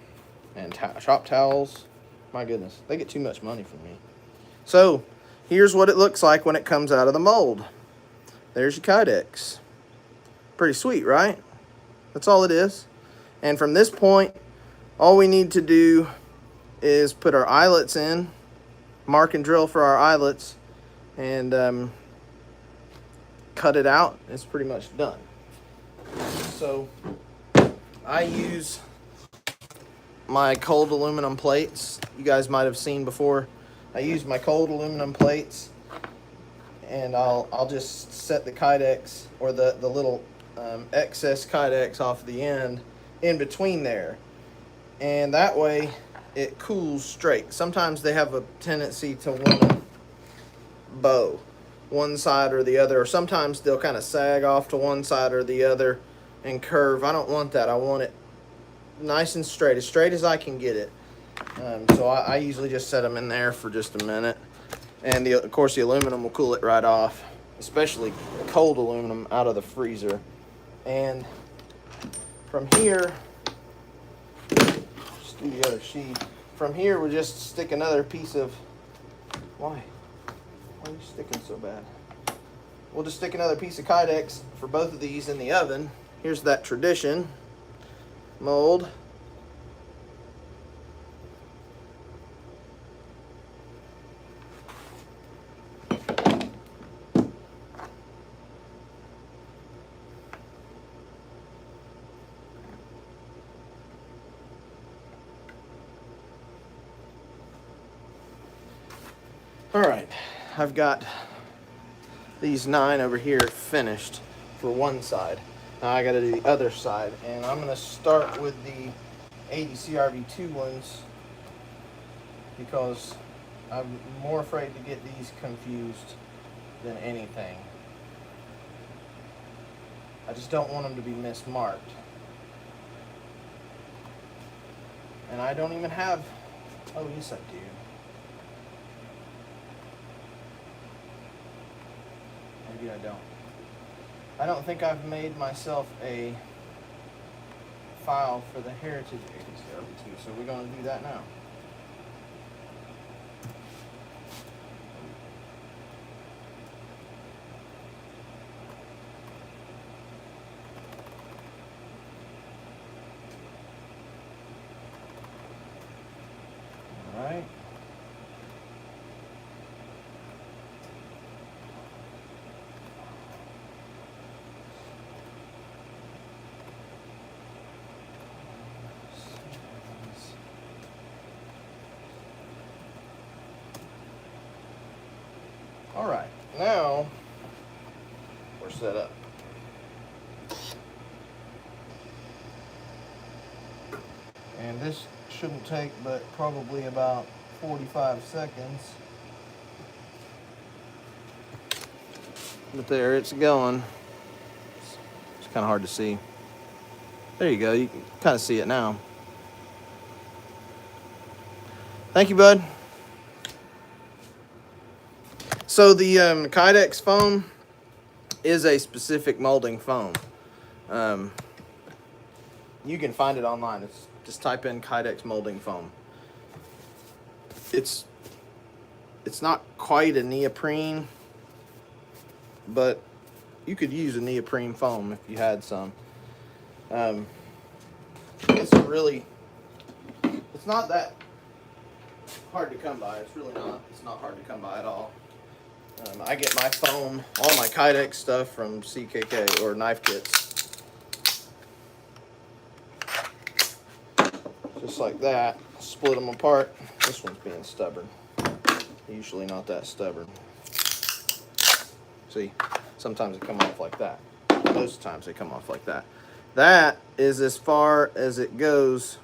and shop towels. My goodness, they get too much money from me. So, here's what it looks like when it comes out of the mold. There's your Kydex. Pretty sweet, right? That's all it is. And from this point, all we need to do is put our eyelets in, mark and drill for our eyelets, and cut it out. It's pretty much done. So, I use my cold aluminum plates. You guys might have seen before. I use my cold aluminum plates, and I'll just set the Kydex, or the little excess Kydex off the end in between there, and that way it cools straight. Sometimes they have a tendency to want to bow, one side or the other, or sometimes they'll kind of sag off to one side or the other and curve. I don't want that. I want it nice and straight as I can get it. So I usually just set them in there for just a minute. And of course the aluminum will cool it right off, especially cold aluminum out of the freezer. And from here, just do the other sheet. From here, we'll just stick another piece of, why are you sticking so bad? We'll just stick another piece of Kydex for both of these in the oven. Here's that tradition mold. All right, I've got these 9 over here finished for one side. Now I gotta do the other side, and I'm gonna start with the 80 CRV2 ones because I'm more afraid to get these confused than anything. I just don't want them to be mismarked. And I don't even have, oh yes I do. Maybe I don't. I don't think I've made myself a file for the Heritage 80 CRV2, so we're going to do that now. All right. All right, now we're set up. And this shouldn't take but probably about 45 seconds. But there it's going. It's kind of hard to see. There you go, you can kind of see it now. Thank you, bud. So the Kydex foam is a specific molding foam. You can find it online. It's just type in Kydex molding foam. It's not quite a neoprene, but you could use a neoprene foam if you had some. It's not that hard to come by. It's really not. It's not hard to come by at all. I get my foam, all my Kydex stuff from CKK or Knife Kits. Just like that. Split them apart. This one's being stubborn. Usually not that stubborn. See, sometimes they come off like that. Most times they come off like that. That is as far as it goes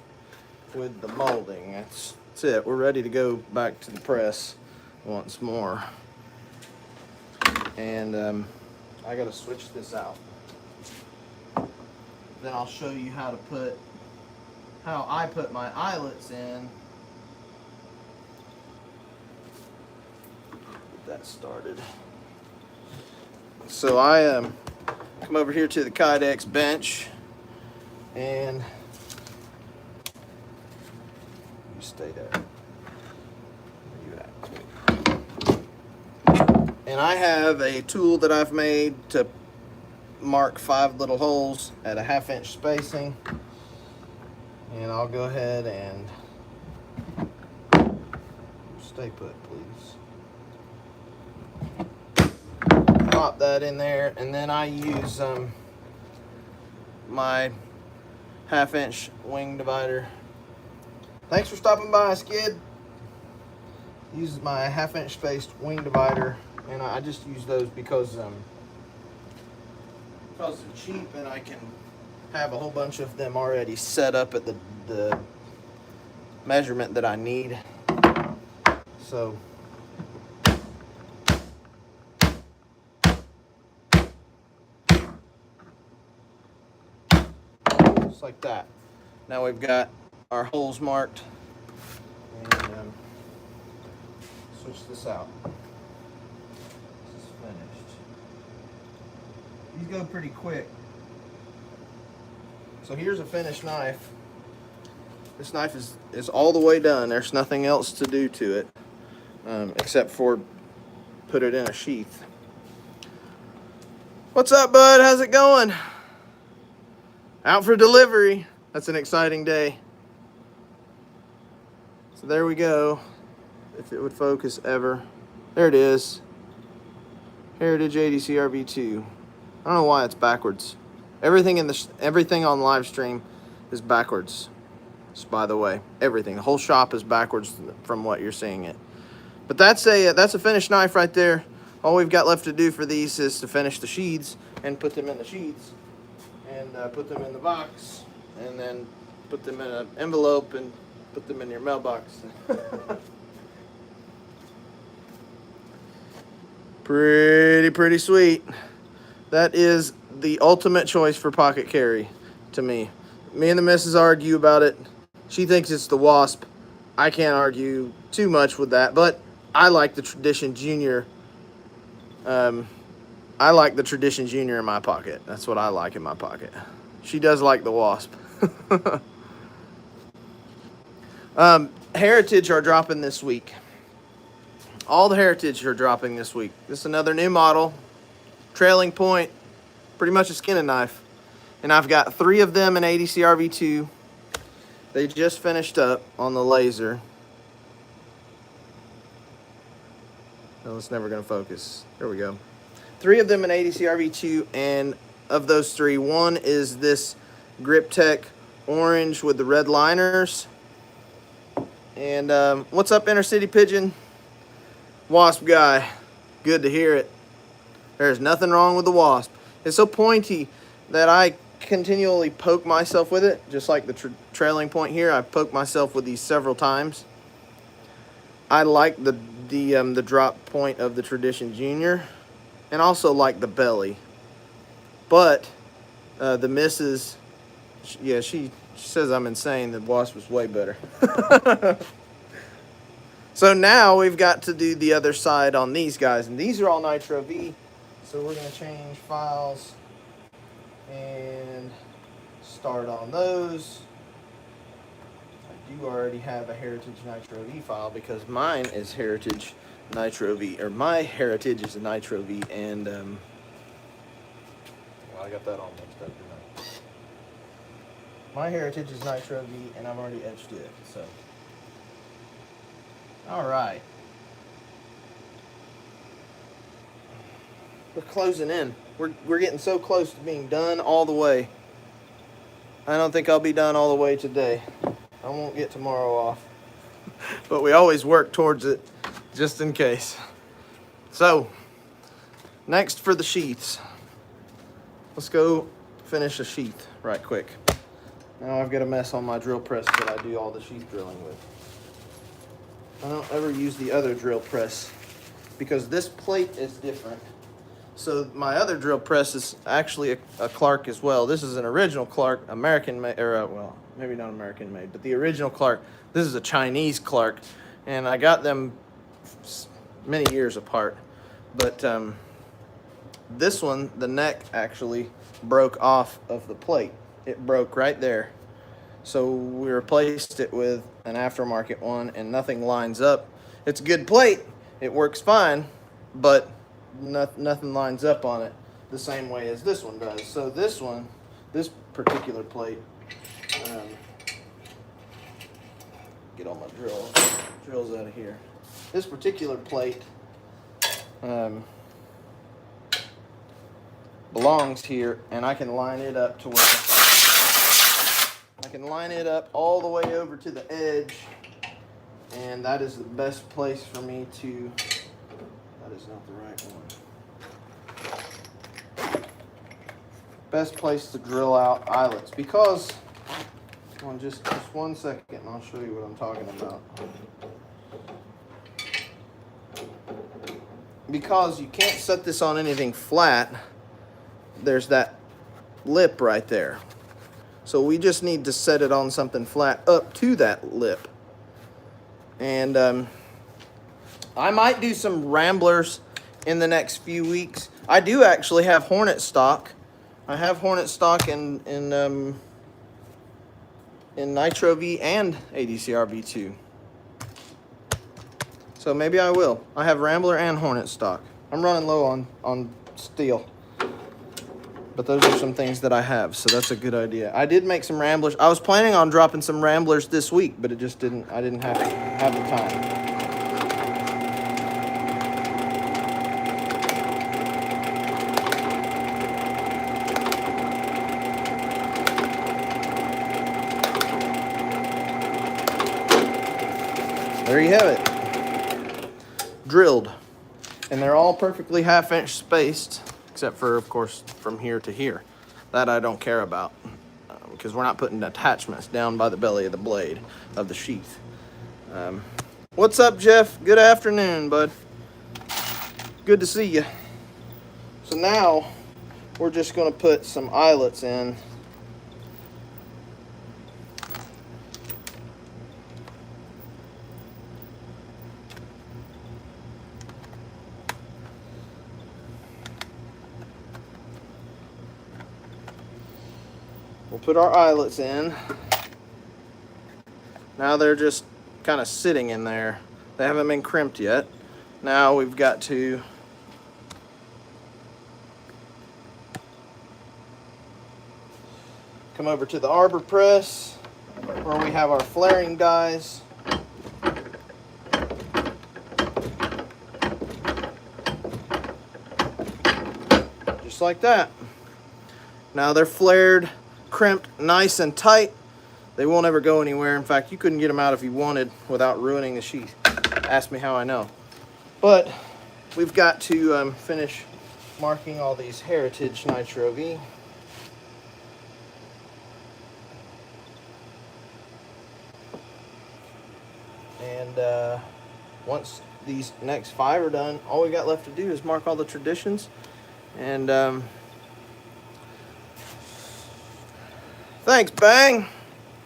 with the molding. That's it. We're ready to go back to the press once more. And I gotta switch this out. Then I'll show you how I put my eyelets in. Get that started. So I come over here to the Kydex bench, and you stay there. And I have a tool that I've made to mark 5 little holes at a 1/2 inch spacing. And I'll go ahead and stay put, please. Pop that in there, and then I use my 1/2 inch wing divider. Thanks for stopping by, Skid. Use my 1/2 inch spaced wing divider. And I just use those because they're cheap, and I can have a whole bunch of them already set up at the measurement that I need. So just like that. Now we've got our holes marked, and switch this out. This is finished. These go pretty quick. So here's a finished knife. This knife is all the way done. There's nothing else to do to it, except for put it in a sheath. What's up, bud? How's it going? Out for delivery. That's an exciting day. So there we go. If it would focus ever. There it is. Heritage ADC RV2. I don't know why it's backwards. Everything on live stream is backwards. Just by the way, everything. The whole shop is backwards from what you're seeing it. But that's a finished knife right there. All we've got left to do for these is to finish the sheaths and put them in the sheaths and put them in the box and then put them in an envelope and put them in your mailbox. Pretty sweet. That is the ultimate choice for pocket carry to me. Me and the missus argue about it. She thinks it's the Wasp. I can't argue too much with that, but I like the Tradition Junior. I like the Tradition Junior in my pocket. That's what I like in my pocket. She does like the Wasp. Heritage are dropping this week. All the Heritage are dropping this week. This is another new model. Trailing point. Pretty much a skinning knife. And I've got 3 of them in ADC RV2. They just finished up on the laser. No, it's never going to focus. There we go. 3 of them in ADC RV2, and of those 3, one is this Grip Tech orange with the red liners. And what's up, Inner City Pigeon? Wasp guy. Good to hear it. There's nothing wrong with the Wasp. It's so pointy that I continually poke myself with it, just like the trailing point here. I've poked myself with these several times. I like the drop point of the Tradition Junior, and also like the belly. But the missus, yeah, she says I'm insane. The Wasp was way better. So now we've got to do the other side on these guys, and these are all Nitro V. So we're going to change files and start on those. I do already have a Heritage Nitro V file because mine is Heritage Nitro V, or my Heritage is a Nitro V, and well, I got that all mixed up, didn't I? My Heritage is Nitro V, and I've already etched it, so. All right. We're closing in. We're getting so close to being done all the way. I don't think I'll be done all the way today. I won't get tomorrow off. But we always work towards it, just in case. So, next for the sheaths. Let's go finish a sheath right quick. Now I've got a mess on my drill press that I do all the sheath drilling with. I don't ever use the other drill press because this plate is different. So my other drill press is actually a Clark as well. This is an original Clark, American made, or well, maybe not American made, but the original Clark. This is a Chinese Clark, and I got them many years apart. But this one, the neck actually broke off of the plate. It broke right there. So we replaced it with an aftermarket one, and nothing lines up. It's a good plate. It works fine, but nothing lines up on it the same way as this one does. So this one, this particular plate, get all my drills out of here. This particular plate belongs here, and I can line it up to where I can line it up all the way over to the edge, and that is the best place for me to, that is not the right one. Best place to drill out eyelets, because, on just 1 second, and I'll show you what I'm talking about. Because you can't set this on anything flat, there's that lip right there. So we just need to set it on something flat up to that lip. And I might do some ramblers in the next few weeks. I do actually have Hornet stock. I have Hornet stock in Nitro V and ADCR V2. So maybe I will. I have Rambler and Hornet stock. I'm running low on steel. But those are some things that I have, so that's a good idea. I did make some Ramblers. I was planning on dropping some Ramblers this week, but I didn't have the time. There you have it. Drilled. And they're all perfectly 1/2 inch spaced, except for, of course, from here to here. That I don't care about, because we're not putting attachments down by the belly of the blade of the sheath. What's up, Jeff? Good afternoon, bud. Good to see you. So now we're just going to put some eyelets in. We'll put our eyelets in. Now they're just kind of sitting in there. They haven't been crimped yet. Now we've got to come over to the arbor press where we have our flaring dies. Just like that. Now they're flared, crimped nice and tight. They won't ever go anywhere. In fact, you couldn't get them out if you wanted without ruining the sheath. Ask me how I know. But we've got to finish marking all these Heritage Nitro V. And once these next 5 are done, all we got left to do is mark all the traditions. And thanks, Bang.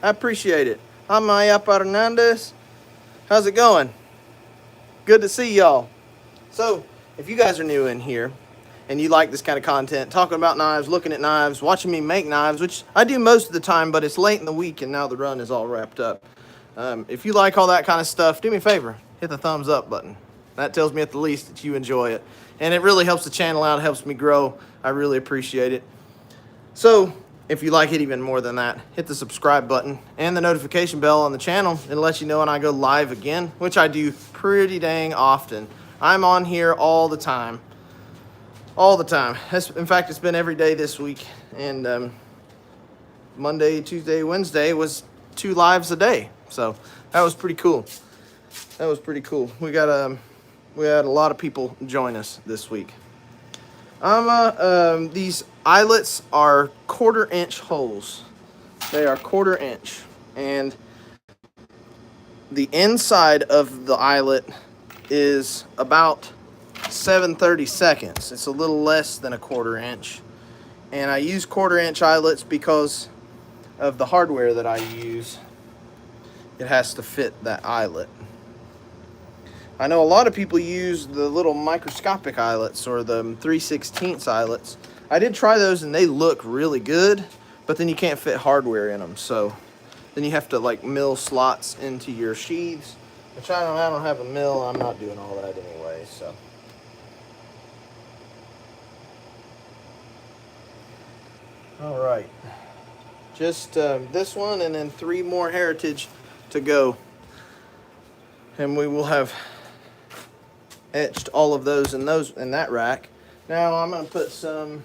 I appreciate it. I'm Maya Hernandez. How's it going? Good to see y'all. So, if you guys are new in here and you like this kind of content, talking about knives, looking at knives, watching me make knives, which I do most of the time, but it's late in the week and now the run is all wrapped up. If you like all that kind of stuff, do me a favor, hit the thumbs up button. That tells me at the least that you enjoy it. And it really helps the channel out, helps me grow. I really appreciate it. So, if you like it even more than that, hit the subscribe button and the notification bell on the channel. It'll let you know when I go live again, which I do pretty dang often. I'm on here all the time. All the time. In fact, it's been every day this week. And Monday, Tuesday, Wednesday was 2 lives a day. So that was pretty cool. That was pretty cool. We had a lot of people join us this week. These eyelets are 1/4 inch holes. They are 1/4 inch, and the inside of the eyelet is about 7/32. It's a little less than a 1/4 inch, and I use 1/4 inch eyelets because of the hardware that I use. It has to fit that eyelet. I know a lot of people use the little microscopic eyelets or the 3/16 eyelets. I did try those and they look really good, but then you can't fit hardware in them. So then you have to like mill slots into your sheaths, which I don't have a mill. I'm not doing all that anyway. So all right, just this one and then 3 more Heritage to go, and we will have etched all of those in that rack. Now I'm going to put some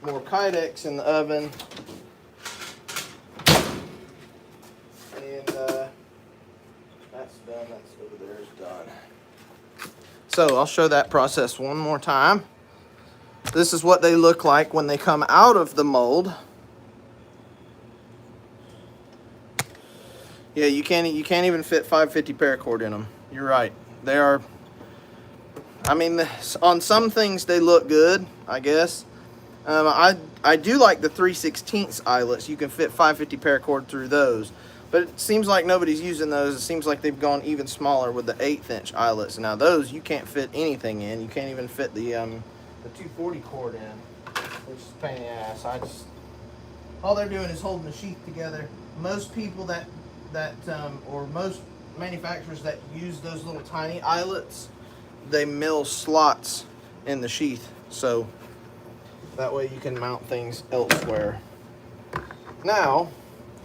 more Kydex in the oven, and that's done. That's over there is done. So I'll show that process one more time. This is what they look like when they come out of the mold. Yeah, you can't even fit 550 paracord in them. You're right. They are. I mean, on some things they look good, I guess. I do like the 3/16 eyelets. You can fit 550 paracord through those, but it seems like nobody's using those. It seems like they've gone even smaller with the 1/8" eyelets. Now those you can't fit anything in. You can't even fit the 240 cord in, which is a pain in the ass. All they're doing is holding the sheath together. Most people or most manufacturers that use those little tiny eyelets, they mill slots in the sheath, so that way you can mount things elsewhere. Now,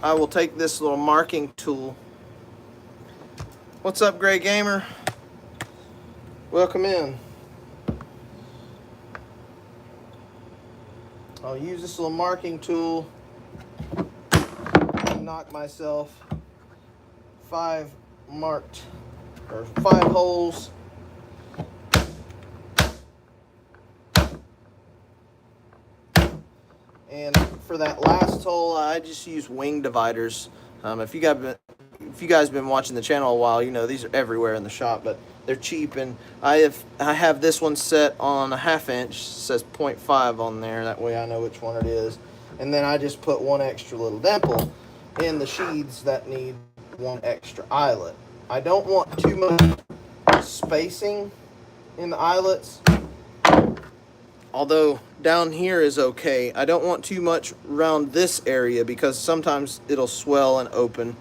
I will take this little marking tool. What's up, Gray Gamer? Welcome in. I'll use this little marking tool and knock myself 5 holes. And for that last hole, I just use wing dividers. If you guys been watching the channel a while, you know these are everywhere in the shop, but they're cheap. And I have this one set on a 1/2 inch. It says 0.5 on there. That way I know which one it is. And then I just put one extra little dimple in the sheaths that need one extra eyelet. I don't want too much spacing in the eyelets. Although down here is okay. I don't want too much around this area because sometimes it'll swell and open.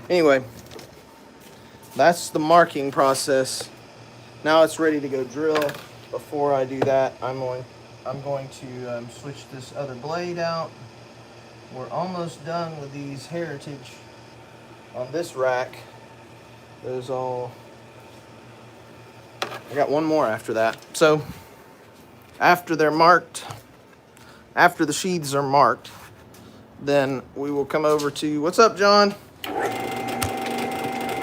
Anyway, that's the marking process. Now it's ready to go drill. Before I do that, I'm going to switch this other blade out. We're almost done with these Heritage on this rack. Those all... I got one more after that. So after they're marked, after the sheaths are marked, then we will come over to, what's up, John?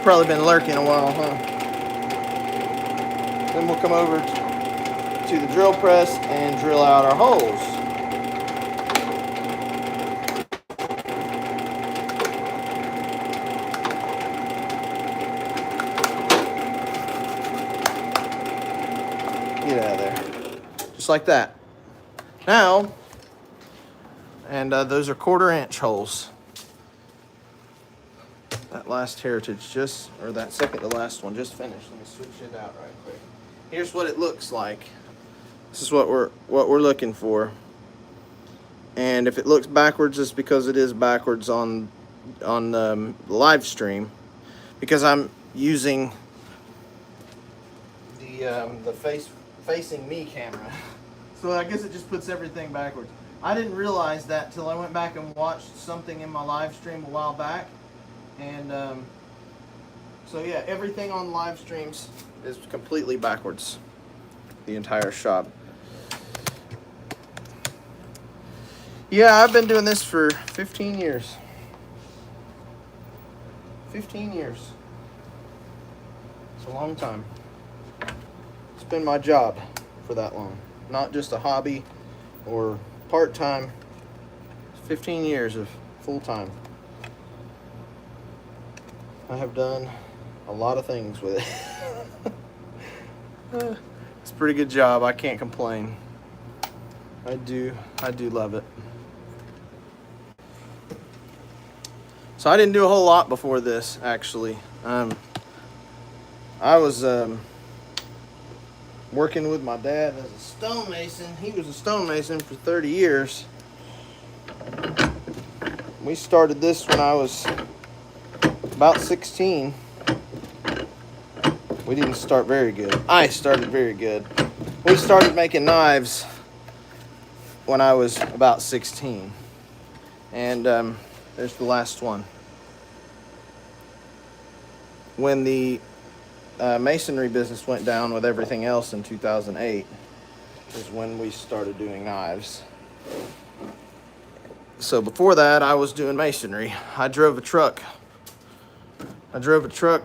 Probably been lurking a while, huh? Then we'll come over to the drill press and drill out our holes. Get out of there. Just like that. Now, and those are 1/4 inch holes. That last Heritage or that second to last one just finished. Let me switch it out right quick. Here's what it looks like. This is what we're looking for. And if it looks backwards, it's because it is backwards on the live stream, because I'm using the facing me camera. So I guess it just puts everything backwards. I didn't realize that till I went back and watched something in my live stream a while back. And so yeah, everything on live streams is completely backwards. The entire shop. Yeah, I've been doing this for 15 years. 15 years. It's a long time. It's been my job for that long. Not just a hobby or part-time. 15 years of full-time. I have done a lot of things with it. It's a pretty good job. I can't complain. I do love it. So I didn't do a whole lot before this, actually. I was working with my dad as a stonemason. He was a stonemason for 30 years. We started this when I was about 16. We didn't start very good. I started very good. We started making knives when I was about 16. And there's the last one. When the masonry business went down with everything else in 2008 is when we started doing knives. So before that, I was doing masonry. I drove a truck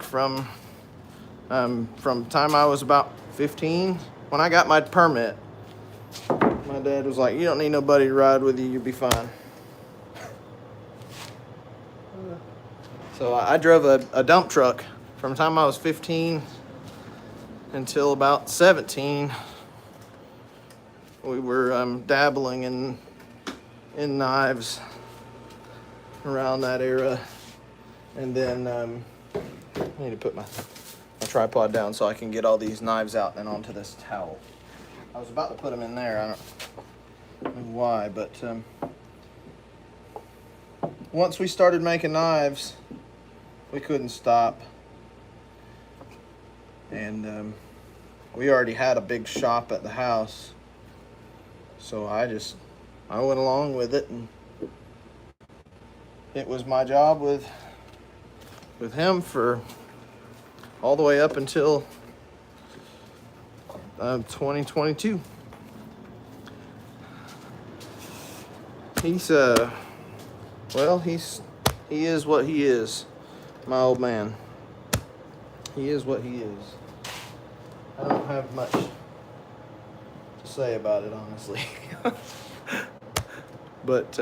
from the time I was about 15. When I got my permit, my dad was like, "You don't need nobody to ride with you, you'll be fine." So I drove a dump truck from the time I was 15 until about 17, we were dabbling in knives around that era. And then I need to put my tripod down so I can get all these knives out and onto this towel. I was about to put them in there. I don't know why, but once we started making knives, we couldn't stop. And we already had a big shop at the house, so I went along with it, and it was my job with him for all the way up until 2022. He's well, he is what he is, my old man. He is what he is. I don't have much to say about it, honestly. But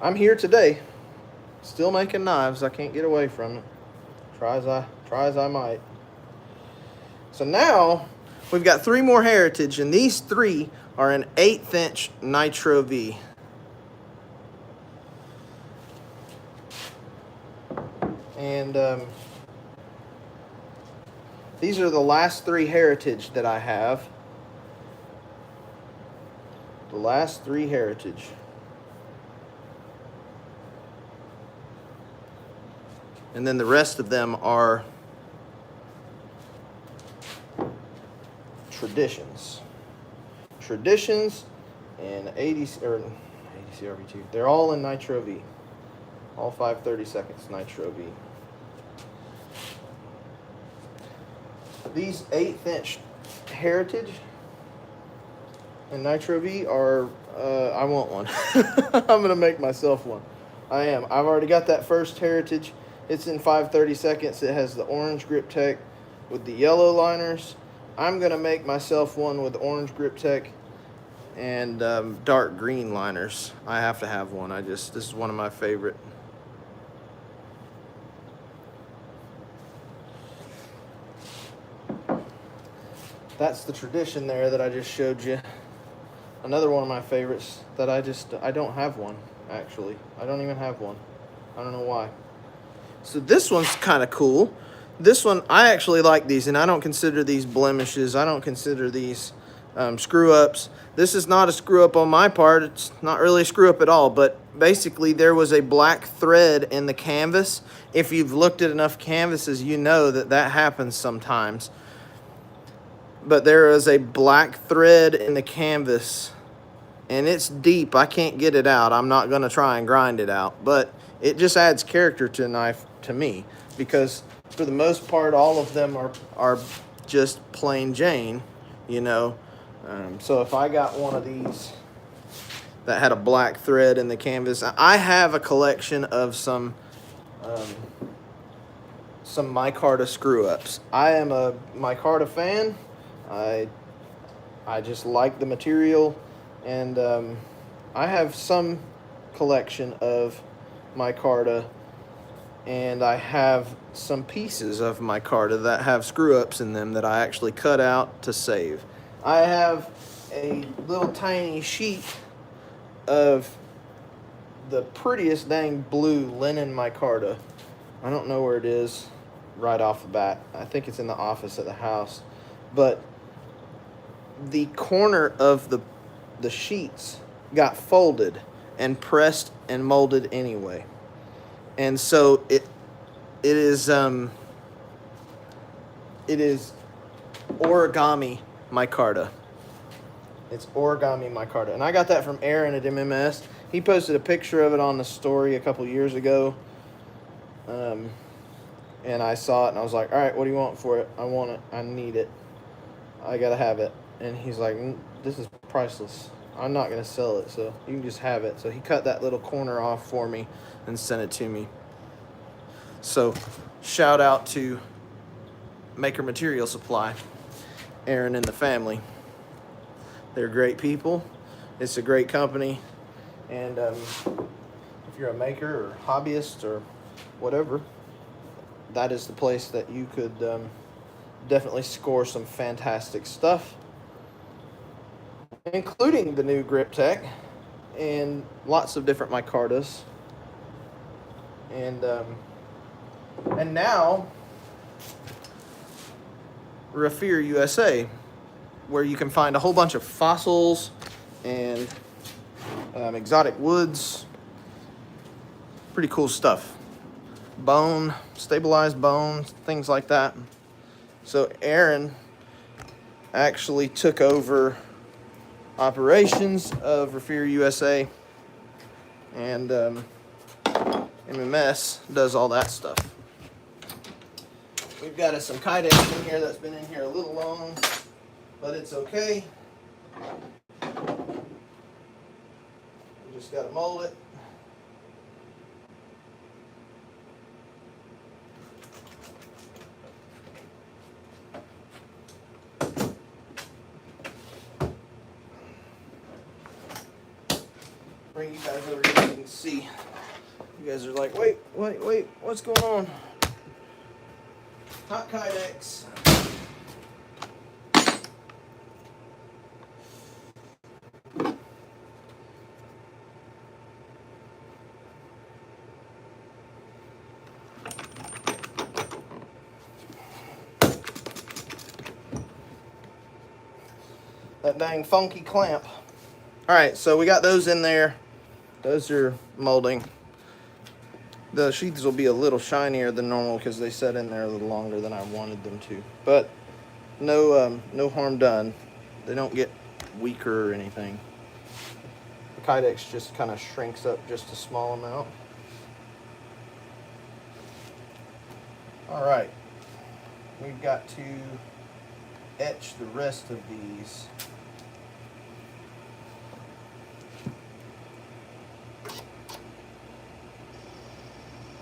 I'm here today, still making knives. I can't get away from it. Try as I might. So now we've got 3 more Heritage, and these 3 are an 1/8 inch Nitro V. And these are the last 3 Heritage that I have. The last 3 Heritage. And then the rest of them are Traditions. Traditions and 80 CRV2. They're all in Nitro V. All 5/32 Nitro V. These 1/8 inch Heritage and Nitro V are, I want one. I'm going to make myself one. I am. I've already got that first Heritage. It's in 5/32. It has the orange grip tech with the yellow liners. I'm going to make myself one with orange grip tech and dark green liners. I have to have one. This is one of my favorite. That's the Tradition there that I just showed you. Another one of my favorites that I don't have one, actually. I don't even have one. I don't know why. So this one's kind of cool. This one, I actually like these, and I don't consider these blemishes. I don't consider these screw-ups. This is not a screw-up on my part. It's not really a screw-up at all, but basically there was a black thread in the canvas. If you've looked at enough canvases, you know that happens sometimes. But there is a black thread in the canvas, and it's deep. I can't get it out. I'm not going to try and grind it out, but it just adds character to a knife to me, because for the most part, all of them are just plain Jane, you know. So if I got one of these that had a black thread in the canvas, I have a collection of some micarta screw-ups. I am a micarta fan. I just like the material, and I have some collection of micarta, and I have some pieces of micarta that have screw-ups in them that I actually cut out to save. I have a little tiny sheet of the prettiest dang blue linen micarta. I don't know where it is right off the bat. I think it's in the office at the house. But the corner of the sheets got folded and pressed and molded anyway. And so it is origami micarta. It's origami micarta. And I got that from Aaron at MMS. He posted a picture of it on the story a couple years ago. And I saw it and I was like, all right, what do you want for it? I want it. I need it. I gotta have it. And he's like, this is priceless. I'm not gonna sell it, so you can just have it. So he cut that little corner off for me and sent it to me. So shout out to Maker Material Supply, Aaron and the family. They're great people. It's a great company. And if you're a maker or hobbyist or whatever, that is the place that you could definitely score some fantastic stuff, including the new Grip Tech and lots of different micartas. And now Raffir USA, where you can find a whole bunch of fossils and exotic woods. Pretty cool stuff. Bone, stabilized bones, things like that. So Aaron actually took over operations of Raffir USA, and MMS does all that stuff. We've got some Kydex in here that's been in here a little long, but it's okay. We just got to mold it. Bring you guys over here so you can see. You guys are like, wait, what's going on? Hot Kydex. That dang funky clamp. All right, so we got those in there. Those are molding. The sheaths will be a little shinier than normal because they set in there a little longer than I wanted them to. But no harm done. They don't get weaker or anything. The Kydex just kind of shrinks up just a small amount. All right, we've got to etch the rest of these.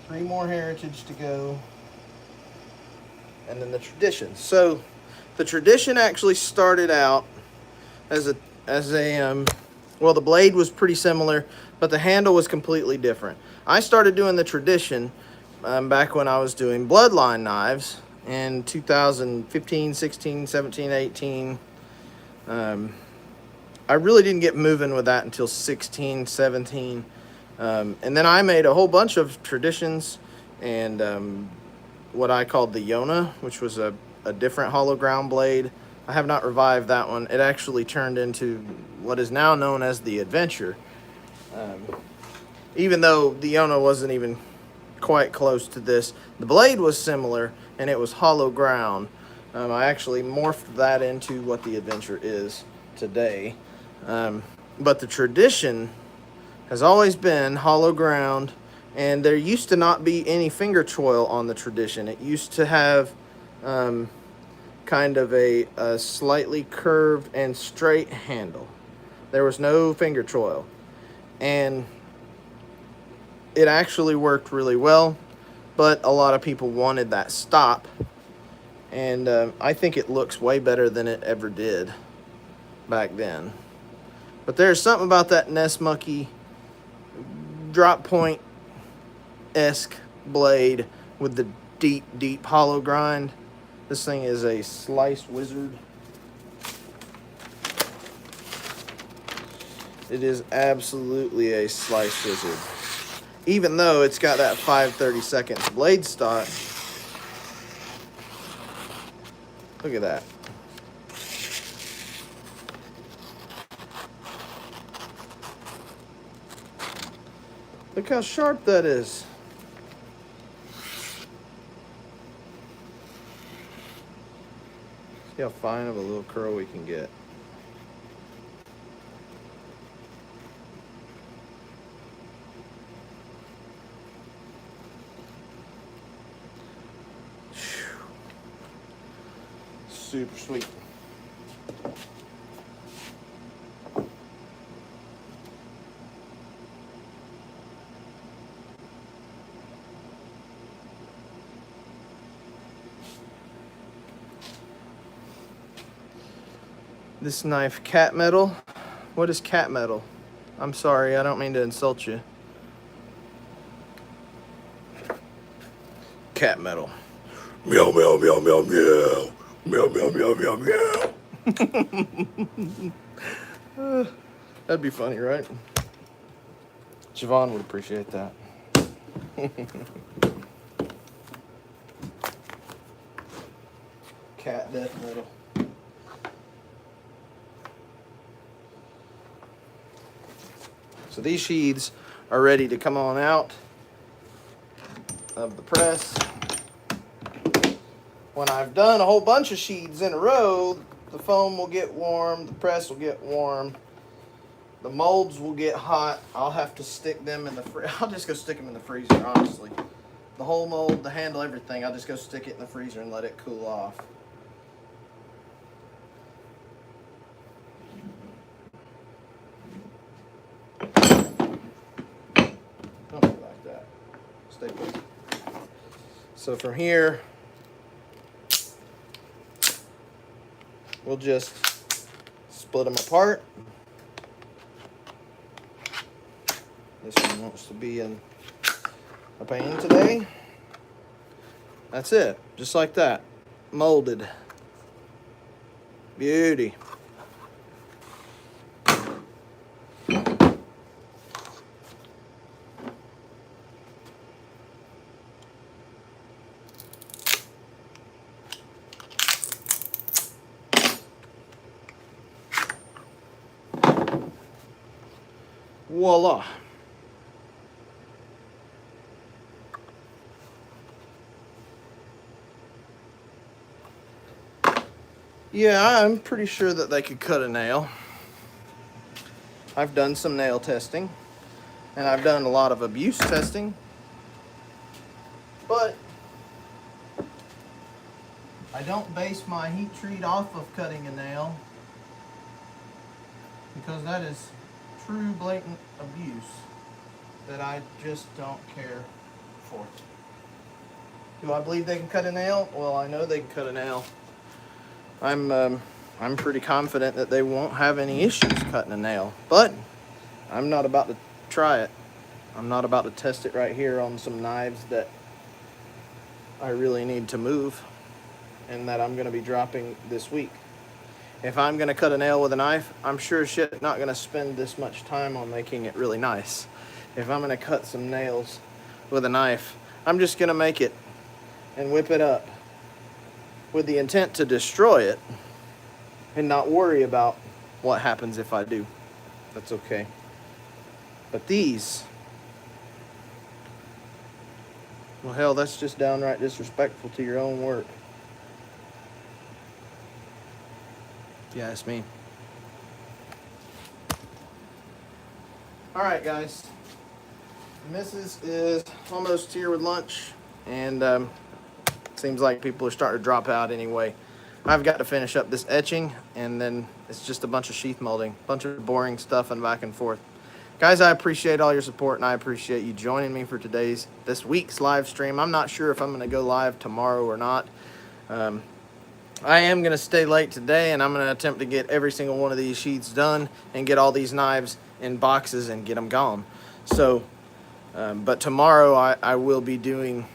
Three more heritage to go, and then the tradition. So the tradition actually started out as a well, the blade was pretty similar, but the handle was completely different. I started doing the tradition back when I was doing bloodline knives in 2015, 16, 17, 18. I really didn't get moving with that until 16, 17. And then I made a whole bunch of traditions and what I called the Yona, which was a different hollow ground blade. I have not revived that one. It actually turned into what is now known as the Adventure. Even though the Yona wasn't even quite close to this. The blade was similar and it was hollow ground. I actually morphed that into what the Adventure is today. But the tradition has always been hollow ground, and there used to not be any finger choil on the tradition. It used to have kind of a slightly curved and straight handle. There was no finger choil, and it actually worked really well, but a lot of people wanted that stop, and I think it looks way better than it ever did back then. But there's something about that Nesmucky drop point-esque blade with the deep hollow grind. This thing is a sliced wizard. It is absolutely a sliced wizard. Even though it's got that 5/32 blade stock. Look at that. Look how sharp that is. See how fine of a little curl we can get. Super sweet. This knife, cat metal. What is cat metal? I'm sorry, I don't mean to insult you. Cat metal. Meow, meow, meow, meow, meow. Meow, meow, meow, meow, meow. That'd be funny, right? Javon would appreciate that. Cat death metal. So these sheaths are ready to come on out of the press. When I've done a whole bunch of sheaths in a row, the foam will get warm, the press will get warm, the molds will get hot. I'll have to stick them in the I'll just go stick them in the freezer, honestly. The whole mold, the handle, everything, I'll just go stick it in the freezer and let it cool off. Don't be like that. Stay put. So from here, we'll just split them apart. This one wants to be in a pan today. That's it, just like that. Molded. Beauty. Voila. Yeah, I'm pretty sure that they could cut a nail. I've done some nail testing, and I've done a lot of abuse testing, but I don't base my heat treat off of cutting a nail, because that is true blatant abuse that I just don't care for. Do I believe they can cut a nail? Well, I know they can cut a nail. I'm pretty confident that they won't have any issues cutting a nail, but I'm not about to try it. I'm not about to test it right here on some knives that I really need to move and that I'm going to be dropping this week. If I'm going to cut a nail with a knife, I'm sure as shit not going to spend this much time on making it really nice. If I'm going to cut some nails with a knife, I'm just going to make it and whip it up with the intent to destroy it and not worry about what happens if I do. That's okay. But these, well, hell, that's just downright disrespectful to your own work. Yeah, it's me. All right, guys. Mrs. is almost here with lunch, and seems like people are starting to drop out anyway. I've got to finish up this etching, and then it's just a bunch of sheath molding, a bunch of boring stuff and back and forth. Guys, I appreciate all your support, and I appreciate you joining me for this week's live stream. I'm not sure if I'm going to go live tomorrow or not. I am going to stay late today, and I'm going to attempt to get every single one of these sheets done and get all these knives in boxes and get them gone. So, but tomorrow I will be doing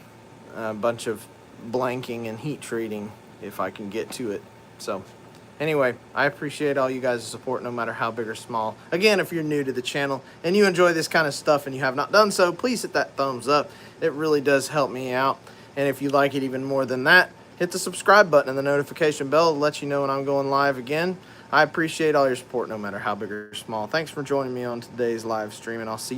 a bunch of blanking and heat treating if I can get to it. So anyway, I appreciate all you guys' support, no matter how big or small. Again, if you're new to the channel and you enjoy this kind of stuff and you have not done so, please hit that thumbs up. It really does help me out. And if you like it even more than that, hit the subscribe button and the notification bell to let you know when I'm going live again. I appreciate all your support, no matter how big or small. Thanks for joining me on today's live stream, and I'll see you